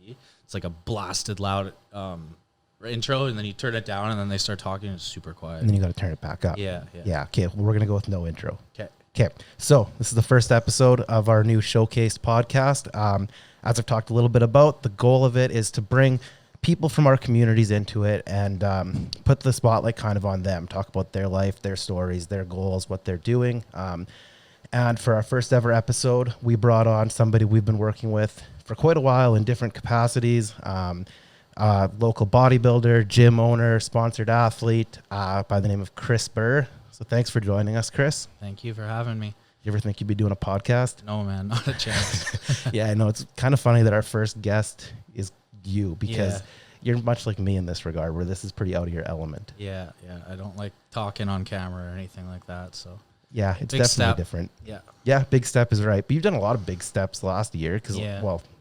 TV. It's like a blasted loud intro, and then you turn it down, and then they start talking. It's super quiet. And then you got to turn it back up. Yeah. Okay, well, we're going to go with no intro. Okay. So this is the first episode of our new Showcase podcast. As I've talked a little bit about, the goal of it is to bring people from our communities into it and put the spotlight kind of on them, talk about their life, their stories, their goals, what they're doing. And for our first ever episode, we brought on somebody we've been working with for quite a while in different capacities. Local bodybuilder, gym owner, sponsored athlete by the name of Chris Buhr. So thanks for joining us, Chris. Thank you for having me. You ever think you'd be doing a podcast? No, man, not a chance. Yeah, I know. It's kind of funny that our first guest is you because you're much like me in this regard, where this is pretty out of your element. Yeah. I don't like talking on camera or anything like that. So yeah, it's big definitely step. different. Yeah, big step is right. But you've done a lot of big steps last year because,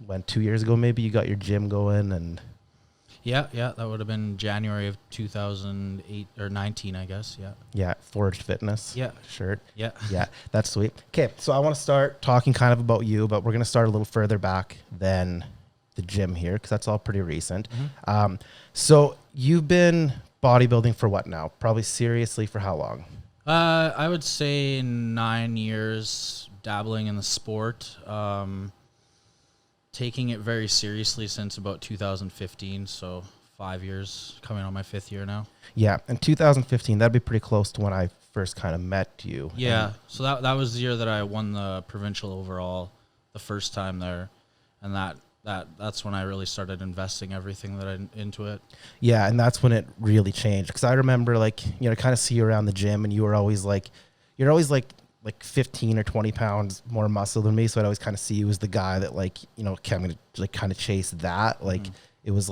when 2 years ago maybe you got your gym going and. Yeah, that would have been January of 2008 or 19, I guess. Yeah, Forged Fitness. Yeah. Shirt. Yeah, that's sweet. Okay, so I want to start talking kind of about you, but we're going to start a little further back than the gym here because that's all pretty recent. Mm-hmm. So you've been bodybuilding for what now? Probably seriously for how long? I would say 9 years dabbling in the sport. Taking it very seriously since about 2015, so 5 years, coming on my 5th year now. Yeah, in 2015, that'd be pretty close to when I first kind of met you. Yeah, so that was the year that I won the provincial overall the first time there, and that's when I really started investing everything into it. Yeah, and that's when it really changed because I remember kind of see you around the gym, and you're always like 15 or 20 pounds more muscle than me. So I'd always kind of see you as the guy that kind of chase that. It was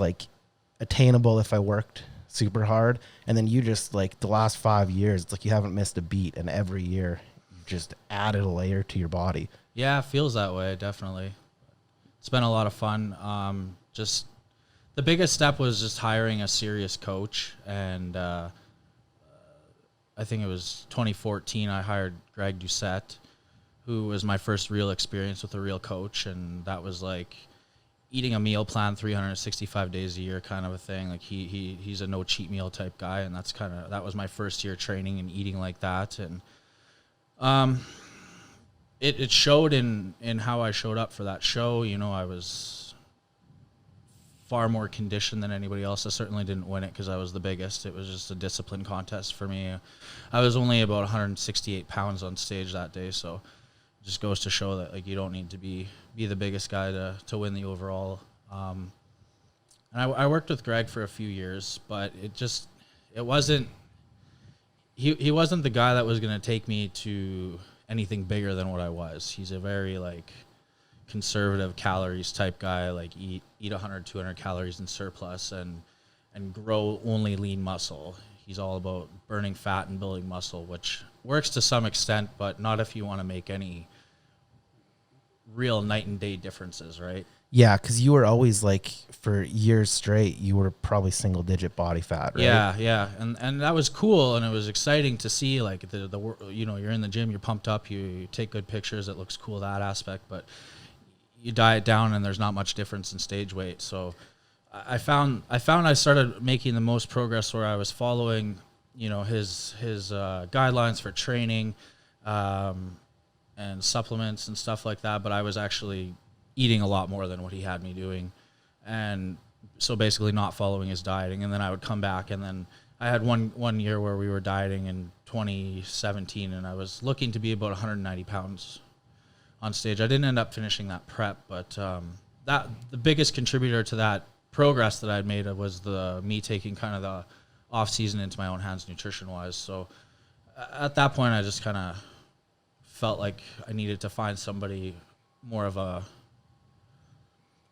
attainable if I worked super hard. And then you just the last 5 years, it's like you haven't missed a beat. And every year you just added a layer to your body. Yeah, it feels that way. Definitely. It's been a lot of fun. Just the biggest step was just hiring a serious coach. And, I think it was 2014, I hired Greg Doucette, who was my first real experience with a real coach. And that was like eating a meal plan 365 days a year kind of a thing. Like he's a no cheat meal type guy. And that was my first year training and eating like that. And it showed in how I showed up for that show. I was far more conditioned than anybody else. I certainly didn't win it because I was the biggest. It was just a discipline contest for me. I was only about 168 pounds on stage that day, so it just goes to show that you don't need to be the biggest guy to win the overall. And I worked with Greg for a few years, but it wasn't. He wasn't the guy that was going to take me to anything bigger than what I was. He's a very conservative calories type guy, eat 100, 200 calories in surplus and grow only lean muscle. He's all about burning fat and building muscle, which works to some extent, but not if you want to make any real night and day differences, right? Yeah, because you were always for years straight, you were probably single digit body fat, right? Yeah, and that was cool, and it was exciting to see the you're in the gym, you're pumped up, you take good pictures, it looks cool, that aspect, but you diet down and there's not much difference in stage weight. So I found I started making the most progress where I was following, his guidelines for training, and supplements and stuff like that. But I was actually eating a lot more than what he had me doing. And so basically not following his dieting. And then I would come back, and then I had one year where we were dieting in 2017, and I was looking to be about 190 pounds on stage. I didn't end up finishing that prep, but the biggest contributor to that progress that I'd made was me taking kind of the off season into my own hands nutrition wise. So at that point, I just kind of felt like I needed to find somebody more of a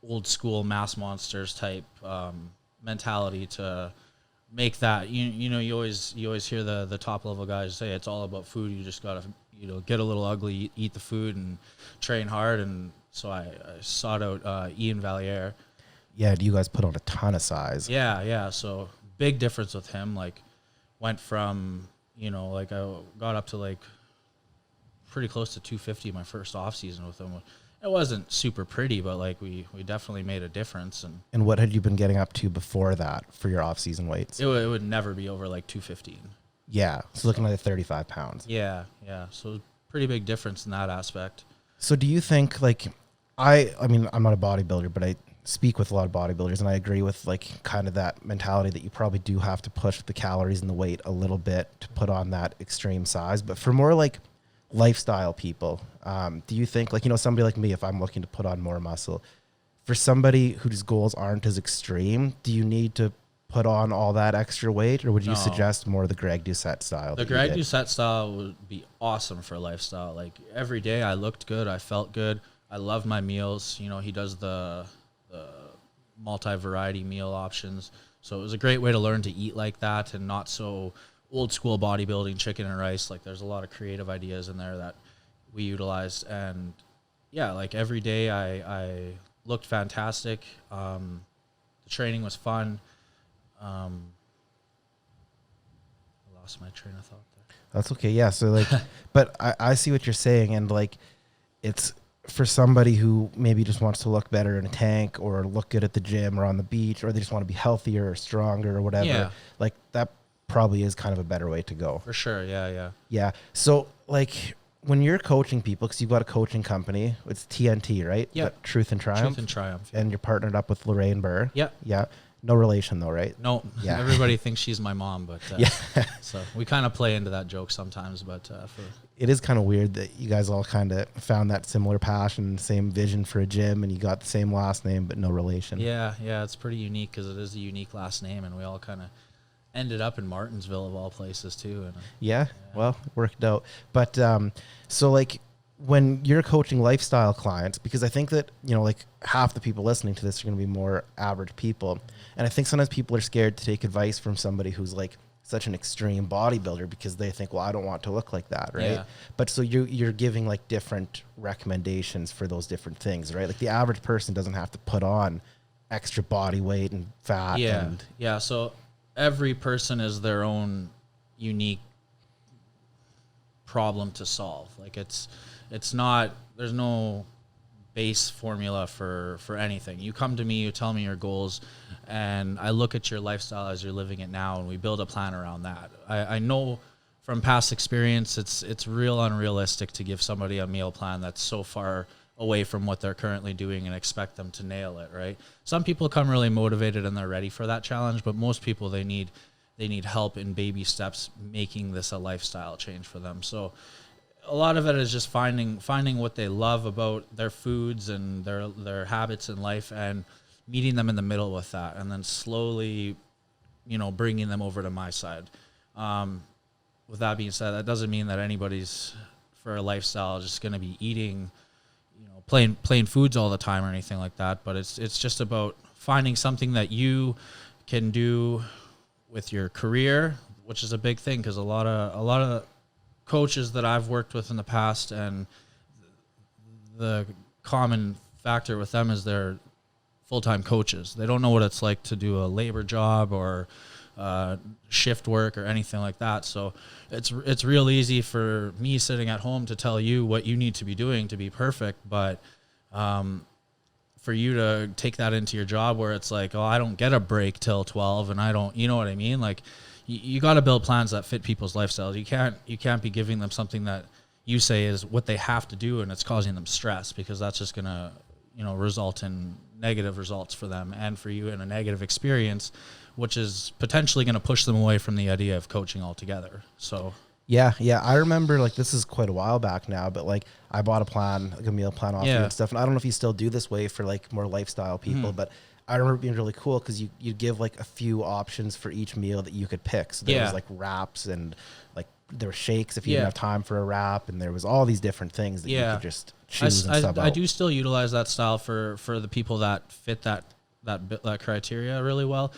old school mass monsters type mentality to make that. You always hear the top level guys say it's all about food. You just gotta get a little ugly, eat the food, and train hard. And so I sought out Ian Valliere. Yeah, you guys put on a ton of size. Yeah. So big difference with him. Went from I got up to pretty close to 250 my first off season with him, It wasn't super pretty, but like we definitely made a difference. And what had you been getting up to before that for your off-season weights? It would never be over like 215. Yeah, so looking at 35 pounds. Yeah. So pretty big difference in that aspect. So do you think, like, I mean, I'm not a bodybuilder, but I speak with a lot of bodybuilders, and I agree with like kind of that mentality that you probably do have to push the calories and the weight a little bit to put on that extreme size. But for more like lifestyle people, do you think, like, you know, somebody like me, if I'm looking to put on more muscle, for somebody whose goals aren't as extreme, do you need to put on all that extra weight, or would you suggest more of the Greg Doucette style? The Greg Doucette style would be awesome for lifestyle. Like every day I looked good, I felt good. I love my meals. You know, he does the multi-variety meal options. So it was a great way to learn to eat like that and not so old school bodybuilding, chicken and rice. Like there's a lot of creative ideas in there that we utilized. And yeah, like every day I looked fantastic. The training was fun. I lost my train of thought there. That's okay. Yeah. So like, but I see what you're saying. And like, it's for somebody who maybe just wants to look better in a tank or look good at the gym or on the beach, or they just want to be healthier or stronger or whatever. Yeah. Like that probably is kind of a better way to go. For sure. Yeah. Yeah. So like when you're coaching people, because you've got a coaching company, it's TNT, right? Yeah. Truth and Triumph. Truth and Triumph. Yeah. And you're partnered up with Lorraine Burr. Yeah. Yeah. No relation though, right? No, Yeah. Everybody thinks she's my mom, but Yeah. so we kind of play into that joke sometimes. But it is kind of weird that you guys all kind of found that similar passion, same vision for a gym, and you got the same last name, but no relation. yeah, it's pretty unique because it is a unique last name, and we all kind of ended up in Martinsville of all places too. And Yeah, well, it worked out. But so like when you're coaching lifestyle clients, because I think that, you know, like half the people listening to this are going to be more average people. And I think sometimes people are scared to take advice from somebody who's like such an extreme bodybuilder because they think, well, I don't want to look like that, right? Yeah. But so you're giving like different recommendations for those different things, right? Like the average person doesn't have to put on extra body weight and fat. Yeah. So every person is their own unique problem to solve. Like it's not, there's no base formula for anything. You come to me, you tell me your goals, and I look at your lifestyle as you're living it now, and we build a plan around that. I know from past experience, it's real unrealistic to give somebody a meal plan that's so far away from what they're currently doing and expect them to nail it, right? Some people come really motivated and they're ready for that challenge, but most people, they need help in baby steps making this a lifestyle change for them. So a lot of it is just finding what they love about their foods and their habits in life and meeting them in the middle with that, and then slowly, you know, bringing them over to my side. With that being said, that doesn't mean that anybody's for a lifestyle just going to be eating, you know, plain foods all the time or anything like that. But it's just about finding something that you can do with your career, which is a big thing because a lot of coaches that I've worked with in the past, and the common factor with them is they're full-time coaches. They don't know what it's like to do a labor job or shift work or anything like that. So it's real easy for me sitting at home to tell you what you need to be doing to be perfect, but for you to take that into your job where it's like, oh, I don't get a break till 12 and I don't, you know what I mean? Like you got to build plans that fit people's lifestyles. You can't be giving them something that you say is what they have to do and it's causing them stress, because that's just going to, you know, result in negative results for them and for you in a negative experience, which is potentially going to push them away from the idea of coaching altogether. So Yeah. I remember, like, this is quite a while back now, but like I bought a plan, like a meal plan off you and stuff. And I don't know if you still do this way for like more lifestyle people, but I remember it being really cool because you give like a few options for each meal that you could pick. So there was like wraps and like there were shakes if you didn't have time for a wrap, and there was all these different things that you could just choose and sub out. I do still utilize that style for the people that fit that criteria really well.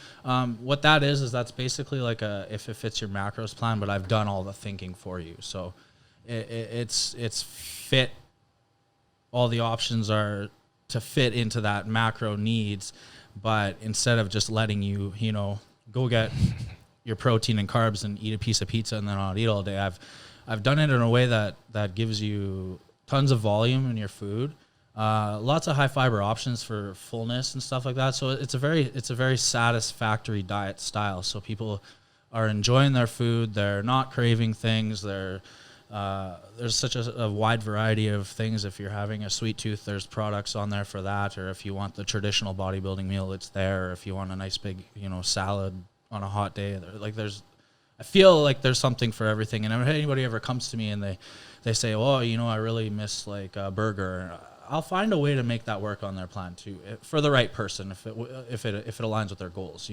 What that is that's basically like if it fits your macros plan, but I've done all the thinking for you. So it's fit. All the options are to fit into that macro needs, but instead of just letting you, you know, go get your protein and carbs and eat a piece of pizza and then not eat all day, I've done it in a way that gives you tons of volume in your food, Lots of high fiber options for fullness and stuff like that. So it's a very satisfactory diet style. So people are enjoying their food. They're not craving things. There's such a wide variety of things. If you're having a sweet tooth, there's products on there for that. Or if you want the traditional bodybuilding meal, it's there. Or if you want a nice big, salad on a hot day, I feel like there's something for everything. And if anybody ever comes to me and they say, "Oh, I really miss like a burger," I'll find a way to make that work on their plan too, for the right person, if it aligns with their goals,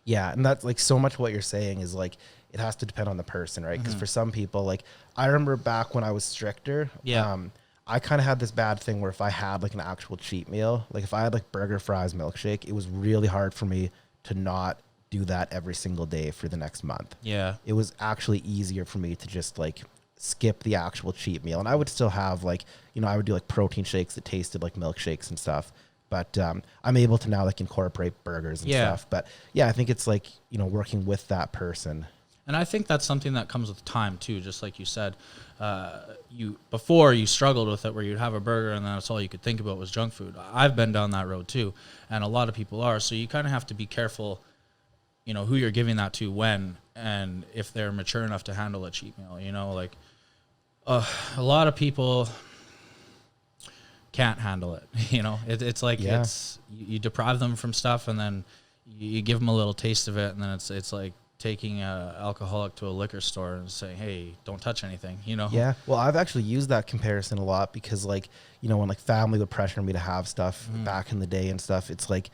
Yeah, and that's like so much what you're saying is like it has to depend on the person, right? Because for some people, like I remember back when I was stricter, I kind of had this bad thing where if I had like an actual cheat meal, like if I had like burger, fries, milkshake, it was really hard for me to not do that every single day for the next month. Yeah. It was actually easier for me to just like skip the actual cheat meal. And I would still have like, I would do like protein shakes that tasted like milkshakes and stuff. But I'm able to now like incorporate burgers and stuff. But yeah, I think it's like, working with that person. And I think that's something that comes with time too. Just like you said, before you struggled with it where you'd have a burger and that's all you could think about was junk food. I've been down that road too. And a lot of people are. So you kind of have to be careful, who you're giving that to when, and if they're mature enough to handle a cheat meal, a lot of people can't handle it. It's like, you deprive them from stuff and then you give them a little taste of it. And then it's like taking an alcoholic to a liquor store and saying, "Hey, don't touch anything," Yeah. Well, I've actually used that comparison a lot because like, when like family would pressure me to have stuff back in the day and stuff, it's like,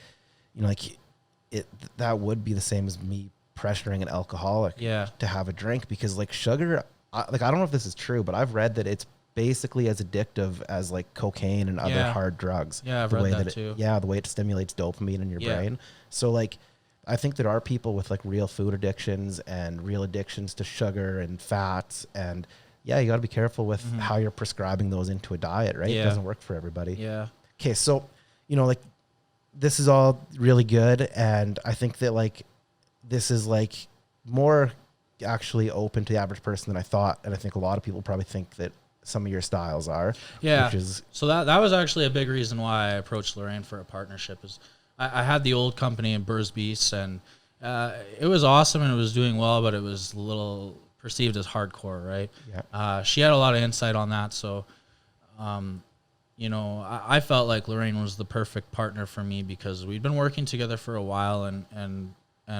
that would be the same as me pressuring an alcoholic to have a drink because like sugar, I don't know if this is true, but I've read that it's basically as addictive as like cocaine and other hard drugs. Yeah, I've read that too. The way it stimulates dopamine in your brain. So like, I think there are people with like real food addictions and real addictions to sugar and fats. And you got to be careful with how you're prescribing those into a diet, right? Yeah. It doesn't work for everybody. Yeah. Okay. So, like this is all really good. And I think that like, this is like more actually open to the average person than I thought. And I think a lot of people probably think that some of your styles are. Yeah. Which is, so that was actually a big reason why I approached Lorraine for a partnership. Is I had the old company in Buhr's Beasts, and it was awesome and it was doing well, but it was a little perceived as hardcore, right? Yeah. She had a lot of insight on that. So, I felt like Lorraine was the perfect partner for me because we'd been working together for a while, and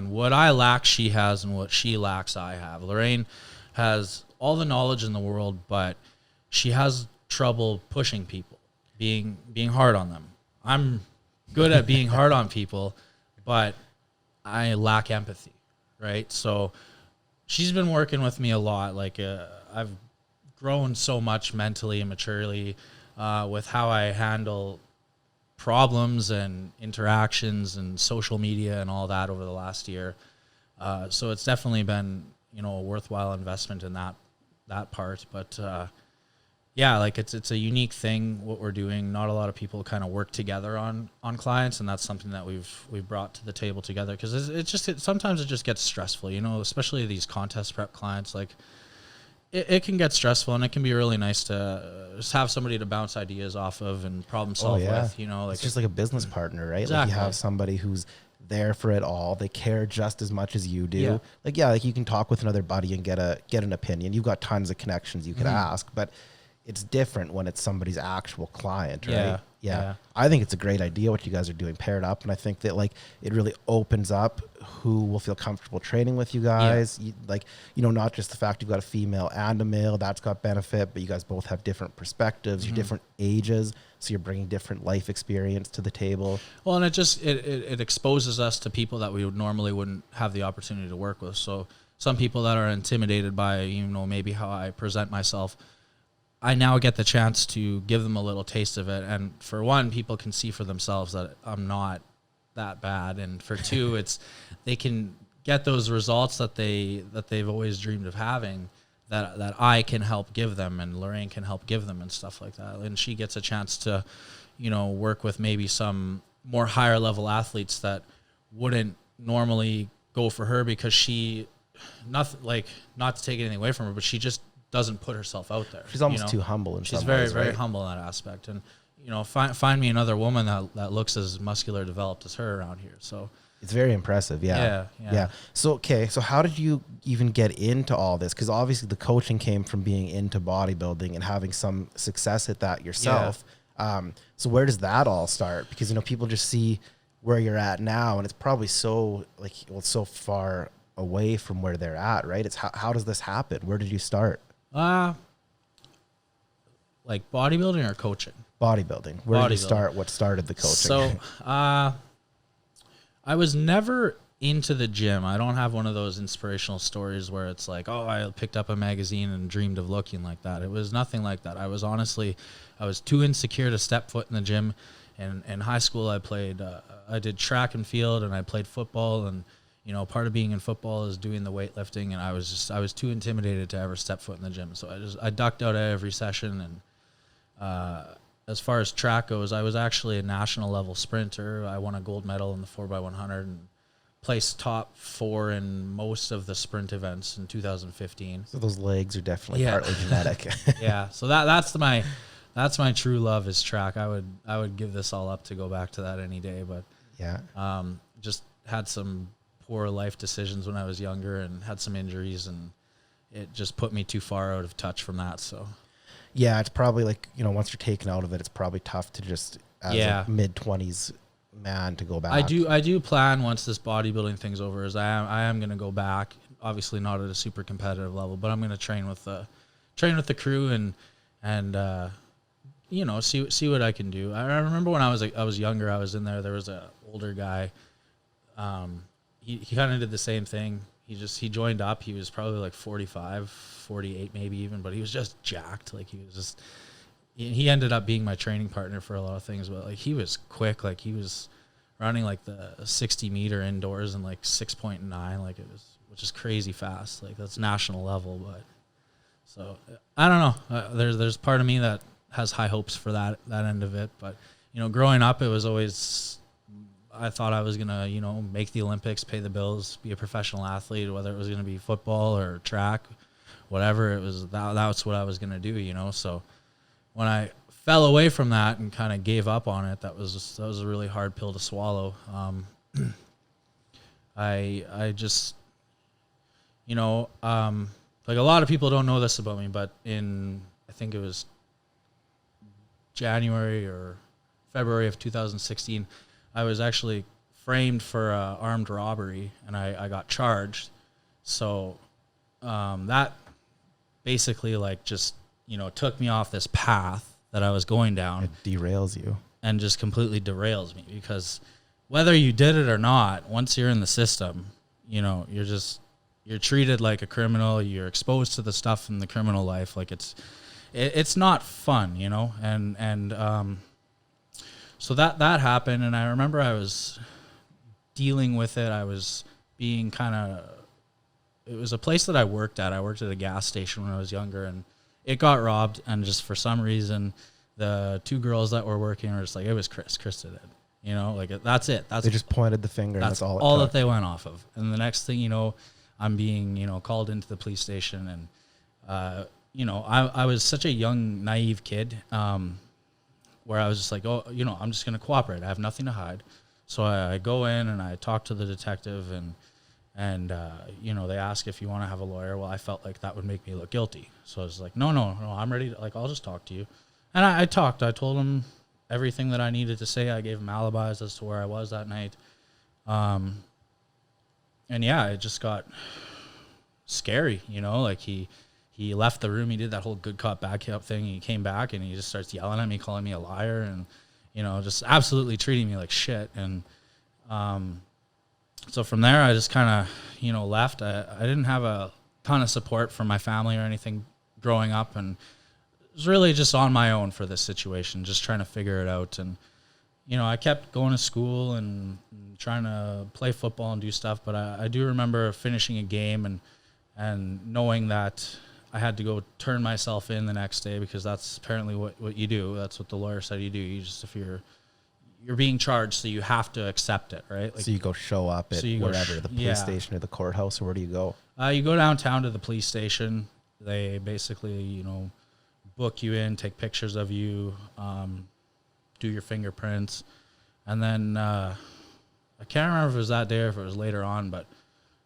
what I lack, she has, and what she lacks, I have. Lorraine has all the knowledge in the world, but she has trouble pushing people, being hard on them. I'm good at being hard on people, but I lack empathy, right? So she's been working with me a lot. Like I've grown so much mentally and maturely with how I handle problems and interactions and social media and all that over the last year. So it's definitely been, a worthwhile investment in that part. But like it's a unique thing what we're doing. Not a lot of people kind of work together on clients, and that's something that we've brought to the table together because sometimes it just gets stressful, especially these contest prep clients. Like it can get stressful, and it can be really nice to just have somebody to bounce ideas off of and problem solve with. Like it's just like a business partner, right? Exactly. Like you have somebody who's there for it all. They care just as much as you do. Yeah. Like you can talk with another buddy and get an opinion. You've got tons of connections you could ask, but it's different when it's somebody's actual client, right? Yeah. I think it's a great idea what you guys are doing paired up. And I think that like it really opens up who will feel comfortable training with you guys. Not just the fact you've got a female and a male, that's got benefit, but you guys both have different perspectives, you're different ages. So you're bringing different life experience to the table. Well, and it exposes us to people that we wouldn't have the opportunity to work with. So some people that are intimidated by, maybe how I present myself, I now get the chance to give them a little taste of it. And for one, people can see for themselves that I'm not that bad. And for two, they can get those results that they've always dreamed of having that I can help give them and Lorraine can help give them and stuff like that. And she gets a chance to, work with maybe some more higher level athletes that wouldn't normally go for her because not to take anything away from her, but she just doesn't put herself out there. She's almost too humble in she's some very, ways, very right? humble in that aspect. And, find me another woman that looks as muscular developed as her around here. So it's very impressive. Yeah. So how did you even get into all this? Because obviously the coaching came from being into bodybuilding and having some success at that yourself. So where does that all start? Because, people just see where you're at now, and it's probably so so far away from where they're at, right? It's how does this happen? Where did you start? Like bodybuilding or coaching? Bodybuilding. Where did you start? What started the coaching? So, I was never into the gym. I don't have one of those inspirational stories where it's like, oh, I picked up a magazine and dreamed of looking like that. It was nothing like that. I was too insecure to step foot in the gym. And in high school, I did track and field, and I played football. And, part of being in football is doing the weightlifting. And I was too intimidated to ever step foot in the gym. So I ducked out at every session. And, as far as track goes, I was actually a national level sprinter. I won a gold medal in the 4x100 and placed top 4 in most of the sprint events in 2015. So those legs are definitely partly genetic. Yeah. So that's my true love is track. I would give this all up to go back to that any day. But just had some poor life decisions when I was younger and had some injuries, and it just put me too far out of touch from that. So. Yeah, it's probably once you're taken out of it, it's probably tough to just as a mid-20s man to go back. I do plan once this bodybuilding thing's over is I am going to go back. Obviously not at a super competitive level, but I'm going to train with the crew and see what I can do. I remember when I was younger, I was in there. There was a older guy. He kind of did the same thing. He joined up. He was probably like 45, 48 maybe even, but he was just jacked. Like he ended up being my training partner for a lot of things, but like he was quick. Like he was running like the 60 meter indoors in like 6.9, like which is crazy fast. Like that's national level. But so I don't know. There's part of me that has high hopes for that end of it. But growing up, it was always, I thought I was going to, make the Olympics, pay the bills, be a professional athlete, whether it was going to be football or track, whatever it was, that's what I was going to do, So when I fell away from that and kind of gave up on it, that was a really hard pill to swallow. I just, like a lot of people don't know this about me, but I think it was January or February of 2016, I was actually framed for armed robbery, and I got charged. So that basically just, took me off this path that I was going down. It derails you. And just completely derails me, because whether you did it or not, once you're in the system, you're treated like a criminal. You're exposed to the stuff in the criminal life. Like it's not fun, and so that happened, and I remember I was dealing with it. I was being it was a place that I worked at. I worked at a gas station when I was younger, and it got robbed. And just for some reason, the 2 girls that were working were just like, it was Chris did it. Like that's it. They just pointed the finger. That's all. All that they went off of. And the next thing I'm being called into the police station, and I was such a young, naive kid. Where I was just like, oh, I'm just going to cooperate. I have nothing to hide. So I go in and I talk to the detective, and they ask if you want to have a lawyer. Well, I felt like that would make me look guilty. So I was like, no, I'm ready. I'll just talk to you. And I talked. I told him everything that I needed to say. I gave him alibis as to where I was that night. And yeah, it just got scary, He left the room. He did that whole good cop, bad cop thing. He came back and he just starts yelling at me, calling me a liar, and, just absolutely treating me like shit. And so from there, I just kind of, left. I didn't have a ton of support from my family or anything growing up, and it was really just on my own for this situation, just trying to figure it out. And, I kept going to school and trying to play football and do stuff, but I do remember finishing a game and knowing that I had to go turn myself in the next day, because that's apparently what you do. That's what the lawyer said you do. If you're being charged, so you have to accept it, right? So you go show up at wherever, the police station or the courthouse, or where do you go? You go downtown to the police station. They basically, book you in, take pictures of you, do your fingerprints. And then I can't remember if it was that day or if it was later on, but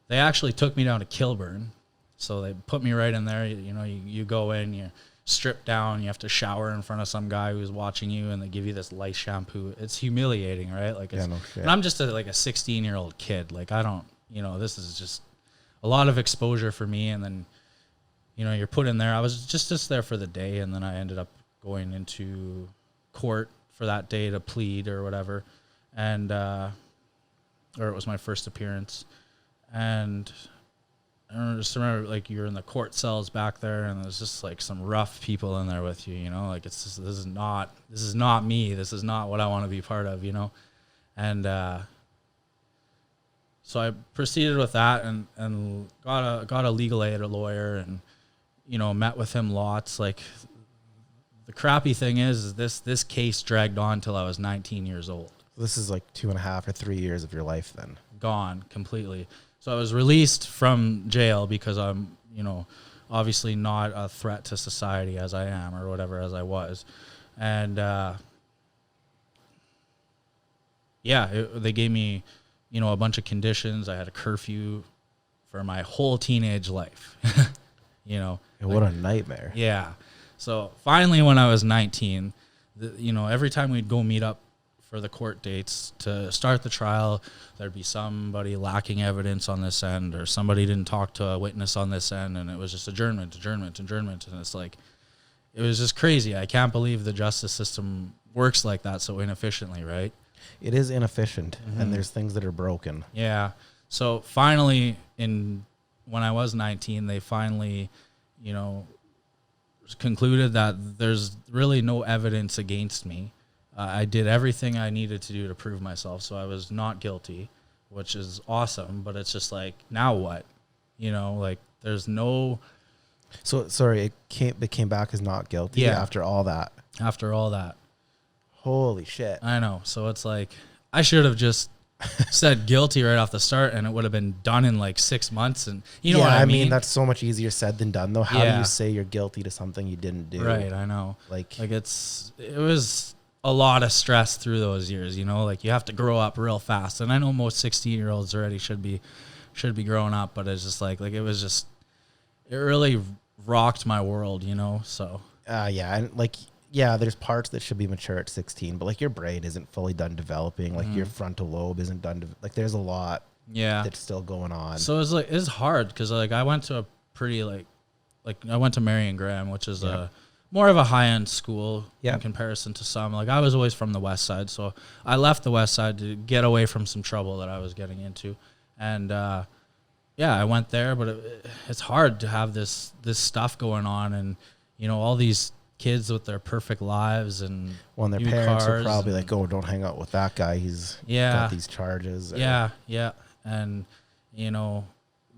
they actually took me down to Kilburn. So they put me right in there. You go in, you strip down, you have to shower in front of some guy who's watching you, and they give you this lice shampoo. It's humiliating, right? Like, it's, no shit. And I'm just a 16-year-old kid. Like, I don't, this is just a lot of exposure for me. And then, you're put in there. I was just there for the day, and then I ended up going into court for that day to plead or whatever. And, or it was my first appearance. And I just remember, like, you're in the court cells back there, and there's just like some rough people in there with you, like, it's just, this is not me. This is not what I want to be part of, And so I proceeded with that and got a legal aid lawyer, and met with him lots. Like, the crappy thing is this case dragged on till I was 19 years old. This is like 2.5 or 3 years of your life then. Gone completely. So I was released from jail because I'm, obviously not a threat to society as I am, or whatever, as I was. And they gave me, a bunch of conditions. I had a curfew for my whole teenage life. What a nightmare. Yeah. So finally, when I was 19, every time we'd go meet up for the court dates to start the trial, there'd be somebody lacking evidence on this end, or somebody didn't talk to a witness on this end, and it was just adjournment. And it's like, it was just crazy. I can't believe the justice system works like that so inefficiently, right? It is inefficient, and there's things that are broken. Yeah. So finally, when I was 19, they finally, concluded that there's really no evidence against me. I did everything I needed to do to prove myself, so I was not guilty, which is awesome. But it's just like, now what? Like, there's no. So sorry, it came back as not guilty after all that. After all that, holy shit! I know. So it's like, I should have just said guilty right off the start, and it would have been done in like 6 months. And you know what I mean? That's so much easier said than done, though. How do you say you're guilty to something you didn't do? Right, I know. Like it was a lot of stress through those years, like, you have to grow up real fast. And I know most 16-year-olds already should be growing up, but it's just like it really rocked my world, so. There's parts that should be mature at 16, but like, your brain isn't fully done developing. Like, your frontal lobe isn't done. There's a lot that's still going on. So it's hard because, like, I went to a pretty, I went to Marion Graham, which is more of a high-end school in comparison to some. Like, I was always from the west side, so I left the west side to get away from some trouble that I was getting into. And I went there, but it's hard to have this stuff going on, and all these kids with their perfect lives, and their parents are probably like, "Oh, don't hang out with that guy. He's got these charges." And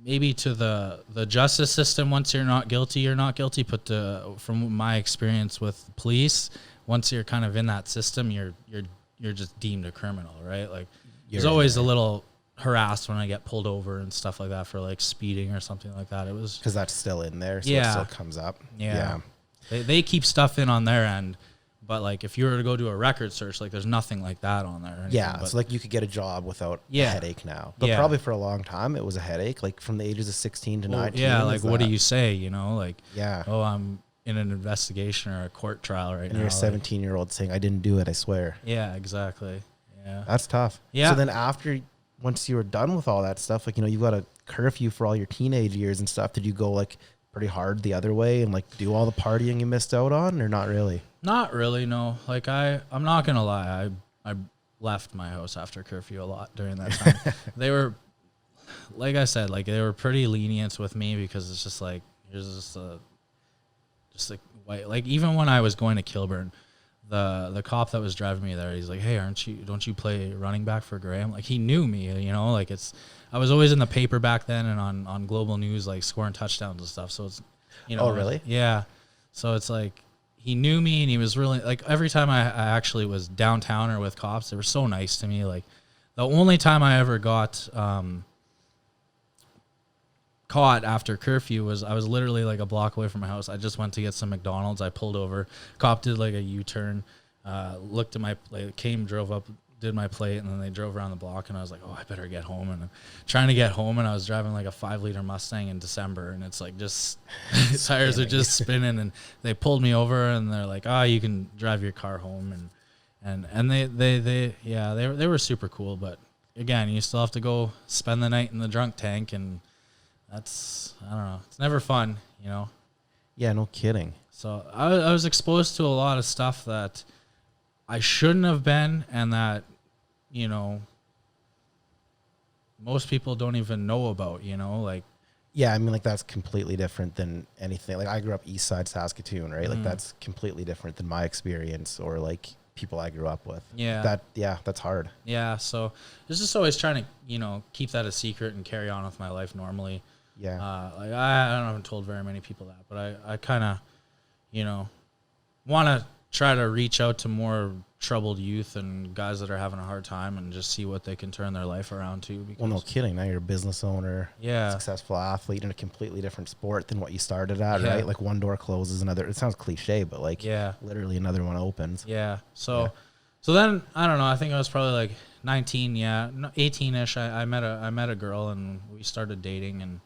maybe to the justice system, once you're not guilty, you're not guilty. But from my experience with police, once you're kind of in that system, you're just deemed a criminal, right? Like, there's always a little harassed when I get pulled over and stuff like that for like speeding or something like that. It was because that's still in there, so it still comes up. They keep stuff in on their end, but like, if you were to go do a record search, like, there's nothing like that on there. So like, you could get a job without a headache now, but probably for a long time it was a headache, like from the ages of 16 to 19. Yeah, like, what do you say? Like, yeah, oh, I'm in an investigation or a court trial right now. You're a 17-year-old saying, "I didn't do it, I swear." Yeah, exactly. Yeah, that's tough. Yeah. So then once you were done with all that stuff, like, you've got a curfew for all your teenage years and stuff. Did you go like pretty hard the other way and like do all the partying you missed out on, or not really? Not really, no. Like, I'm not gonna lie, I left my house after curfew a lot during that time. They were, like I said, like, they were pretty lenient with me, because it's just like, here's just like white. Like, even when I was going to Kilburn, the cop that was driving me there, he's like, "Hey, don't you play running back for Graham?" Like, he knew me, like, I was always in the paper back then, and on Global News, like, scoring touchdowns and stuff. So it's, Oh, really? Yeah. So it's like, he knew me, and he was really, like, every time I actually was downtown or with cops, they were so nice to me. Like, the only time I ever got caught after curfew was, I was literally like a block away from my house. I just went to get some McDonald's. I pulled over. Cop did like a U-turn. looked at my plate, drove up, did my plate, and then they drove around the block, and I was like, oh, I better get home. And I'm trying to get home, and I was driving like a 5-liter Mustang in December, and it's like just tires are just spinning, and they pulled me over, and they're like, oh, you can drive your car home, and they were super cool, but again, you still have to go spend the night in the drunk tank, and that's, I don't know, it's never fun, you know. Yeah, no kidding. So I was exposed to a lot of stuff that I shouldn't have been, and that, you know, most people don't even know about, you know, like. Yeah, I mean, like, that's completely different than anything. Like, I grew up east side Saskatoon, right? Like, that's completely different than my experience or, like, people I grew up with. Yeah. That's hard. Yeah, so it's just always trying to, you know, keep that a secret and carry on with my life normally. Yeah. Like, I haven't told very many people that, but I kind of, you know, want to try to reach out to more troubled youth and guys that are having a hard time and just see what they can turn their life around to. Because, Well, no kidding. Now you're a business owner, successful athlete in a completely different sport than what you started at, right? Like, one door closes, another. It sounds cliche, but like, literally another one opens. Yeah. So then I don't know. I think I was probably like 19, 18ish. I met a girl, and we started dating, and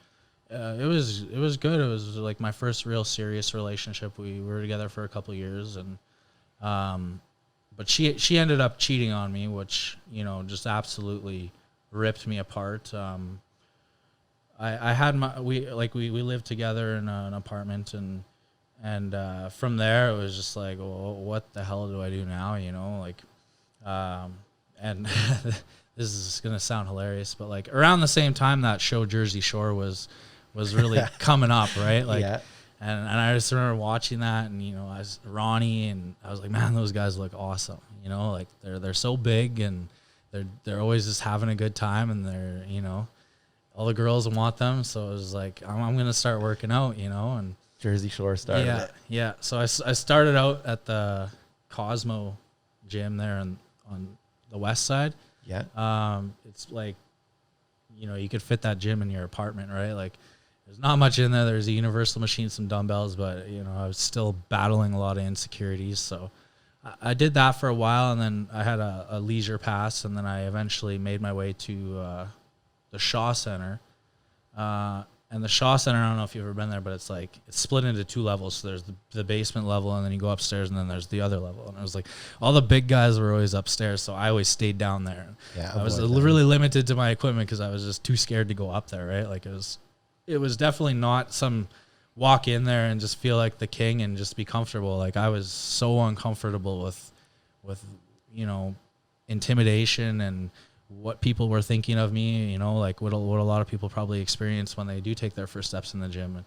it was good. It was like my first real serious relationship. We were together for a couple of years, and but she ended up cheating on me, which, you know, just absolutely ripped me apart. I had we lived together in an apartment, and from there it was just like, well, what the hell do I do now? You know, like, and this is gonna sound hilarious, but like around the same time that show Jersey Shore was really coming up, right? Like, and I just remember watching that, and, you know, I was Ronnie, and I was like, man, those guys look awesome. You know, like, they're so big, and they're always just having a good time, and they're, you know, all the girls want them. So it was like, I'm gonna start working out, you know. And Jersey Shore started it. Yeah. So I started out at the Cosmo gym there on the west side. Yeah. It's like, you know, you could fit that gym in your apartment, right? Like, there's not much in there. There's a universal machine, some dumbbells, but, you know, I was still battling a lot of insecurities. So I did that for a while, and then I had a leisure pass, and then I eventually made my way to the Shaw Center. And the Shaw Center, I don't know if you've ever been there, but it's split into 2 levels. So there's the basement level, and then you go upstairs, and then there's the other level. And it was like all the big guys were always upstairs, so I always stayed down there. Yeah, I was really limited to my equipment because I was just too scared to go up there, right? Like, it was definitely not some walk in there and just feel like the king and just be comfortable. Like, I was so uncomfortable with, you know, intimidation and what people were thinking of me, you know, like what a lot of people probably experience when they do take their first steps in the gym. And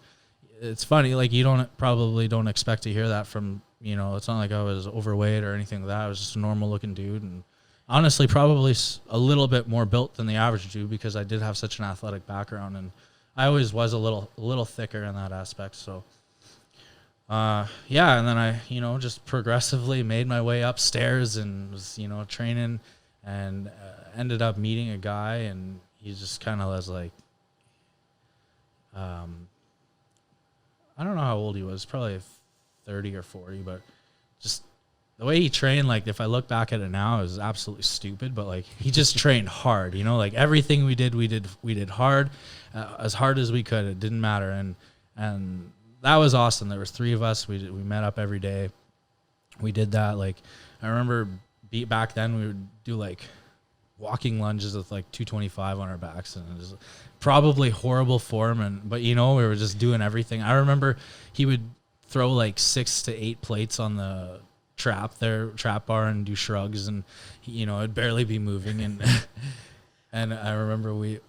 it's funny, like, you don't expect to hear that from, you know, it's not like I was overweight or anything like that. I was just a normal looking dude, and honestly probably a little bit more built than the average dude because I did have such an athletic background, and I always was a little thicker in that aspect. So and then I, you know, just progressively made my way upstairs and was, you know, training, and ended up meeting a guy, and he just kind of was like, I don't know how old he was, probably 30 or 40, but just the way he trained, like, if I look back at it now, it was absolutely stupid, but like, he just trained hard, you know, like everything we did hard, as hard as we could. It didn't matter. And that was awesome. There was 3 of us. We met up every day. We did that. Like, I remember back then we would do like walking lunges with like 225 on our backs, and it was probably horrible form. But you know, we were just doing everything. I remember he would throw like 6 to 8 plates on the trap bar and do shrugs, and you know, it'd barely be moving. And and I remember me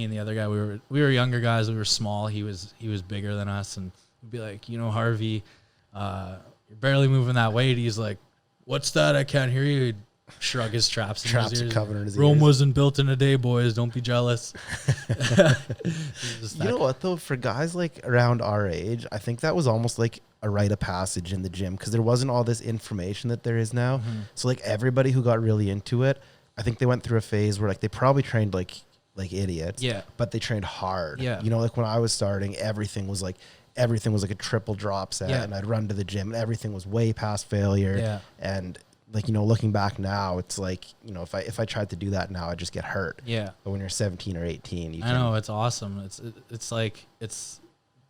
and the other guy, we were younger guys. We were small. He was bigger than us, and we'd be like, you know, Harvey, you're barely moving that weight. He's like, what's that? I can't hear you. He'd shrug his traps in his ears. Rome wasn't built in a day, boys. Don't be jealous. You know what, though? For guys like around our age, I think that was almost like a rite of passage in the gym because there wasn't all this information that there is now. Mm-hmm. So like everybody who got really into it, I think they went through a phase where like they probably trained like idiots. Yeah. But they trained hard. Yeah. You know, like when I was starting, everything was like a triple drop set, and I'd run to the gym and everything was way past failure. Yeah. And like, you know, looking back now, it's like, you know, if I tried to do that now, I'd just get hurt. Yeah. But when you're 17 or 18, I know, it's awesome. It's like, it's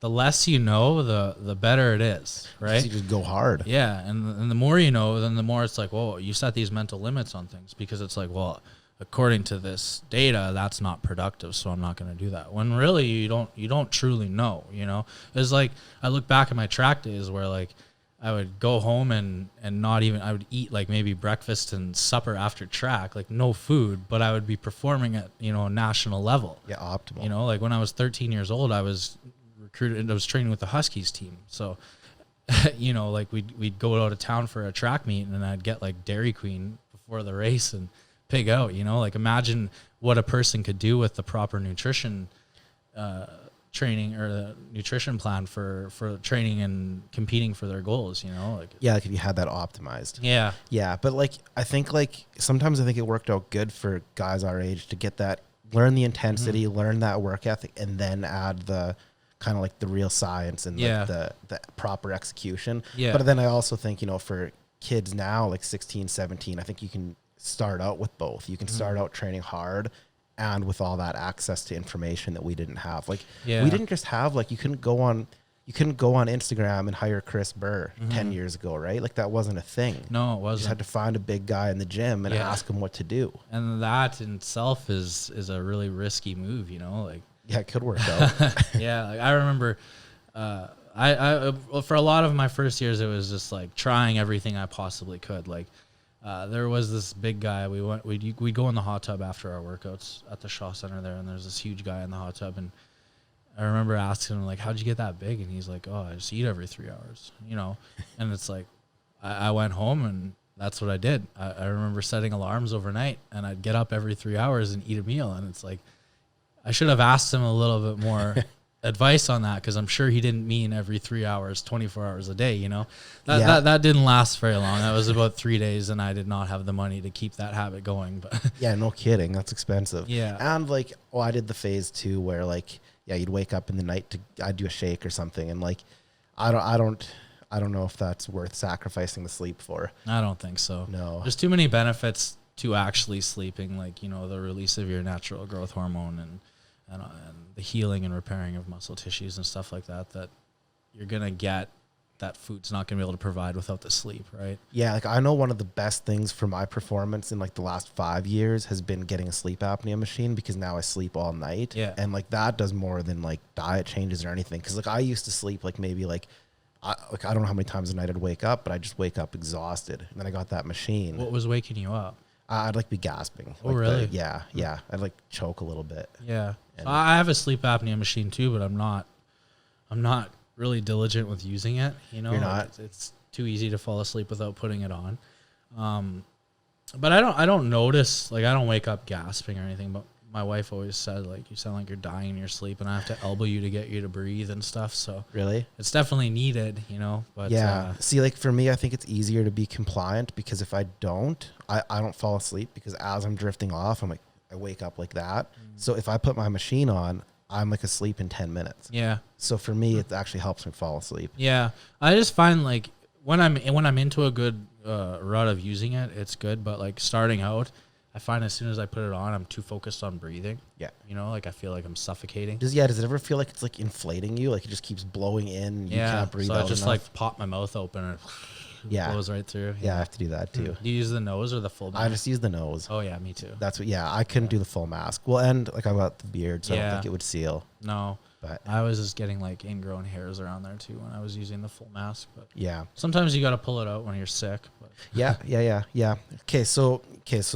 the less you know, the better it is, right? You just go hard. Yeah, and the more you know, then the more it's like, whoa, you set these mental limits on things, because it's like, well, according to this data, that's not productive, so I'm not going to do that. When really you don't truly know, you know? It's like, I look back at my track days where like I would go home and not even, I would eat like maybe breakfast and supper after track, like no food, but I would be performing at, you know, a national level. Yeah, optimal. You know, like when I was 13 years old, I was recruited and I was training with the Huskies team. So, you know, like we'd go out of town for a track meet, and I'd get like Dairy Queen before the race and pig out, you know, like imagine what a person could do with the proper nutrition training, or the nutrition plan for training and competing for their goals, you know, like, yeah, like if you had that optimized. Yeah. But like, I think like sometimes I think it worked out good for guys our age to get that, learn the intensity, learn that work ethic, and then add the kind of like the real science and like the proper execution. Yeah. But then I also think, you know, for kids now, like 16, 17, I think you can start out with both. You can start out training hard and with all that access to information that we didn't have. Like we didn't just have, like, you couldn't go on Instagram and hire Chris Buhr 10 years ago, right? Like that wasn't a thing. No, it wasn't. You just had to find a big guy in the gym and ask him what to do. And that in itself is a really risky move, you know, like, yeah, it could work out. yeah. Like I remember, I for a lot of my first years, it was just like trying everything I possibly could. Like, there was this big guy. We'd go in the hot tub after our workouts at the Shaw Center there, and there's this huge guy in the hot tub, and I remember asking him like, "How'd you get that big?" And he's like, "Oh, I just eat every 3 hours," you know. And it's like, I went home and that's what I did. I remember setting alarms overnight, and I'd get up every 3 hours and eat a meal. And it's like, I should have asked him a little bit more advice on that, because I'm sure he didn't mean every 3 hours, 24 hours a day, you know. That didn't last very long. That was about 3 days, and I did not have the money to keep that habit going. But yeah, no kidding. That's expensive. Yeah. And like, I did the phase 2 where like, yeah, you'd wake up in the night I'd do a shake or something, and like, I don't know if that's worth sacrificing the sleep for. I don't think so. No. There's too many benefits to actually sleeping, like, you know, the release of your natural growth hormone and the healing and repairing of muscle tissues and stuff like that, that you're going to get that food's not going to be able to provide without the sleep, right? Yeah, like I know one of the best things for my performance in like the last 5 years has been getting a sleep apnea machine, because now I sleep all night. Yeah. And like that does more than like diet changes or anything. Because like I used to sleep like maybe like I don't know how many times a night I'd wake up, but I just wake up exhausted. And then I got that machine. What was waking you up? I'd like be gasping. Oh, like really? Yeah. I'd like choke a little bit. Yeah. So I have a sleep apnea machine too, but I'm not really diligent with using it. You know, You're not? It's too easy to fall asleep without putting it on. But I don't notice, like, I don't wake up gasping or anything, but my wife always said, like, you sound like you're dying in your sleep, and I have to elbow you to get you to breathe and stuff. So Really? it's definitely needed, you know, but yeah. See, like for me, I think it's easier to be compliant, because if I don't fall asleep, because as I'm drifting off, I'm like, I wake up like that. So if I put my machine on, I'm like asleep in 10 minutes. yeah. So for me, it actually helps me fall asleep. Yeah. I just find like when I'm into a good rut of using it, it's good. But like starting out, I find as soon as I put it on, I'm too focused on breathing. Yeah. You know, like I feel like I'm suffocating. Does it ever feel like it's like inflating you? Like it just keeps blowing in and you can't breathe out so I just enough? like pop my mouth open and it blows right through. Yeah, I have to do that too. Do you use the nose or the full mask? I just use the nose. Oh yeah, me too. That's what, I couldn't do the full mask. Well, and like I've got the beard, so I don't think it would seal. No. But I was just getting like ingrown hairs around there too when I was using the full mask. But yeah, sometimes you got to pull it out when you're sick. But. Yeah. Okay, so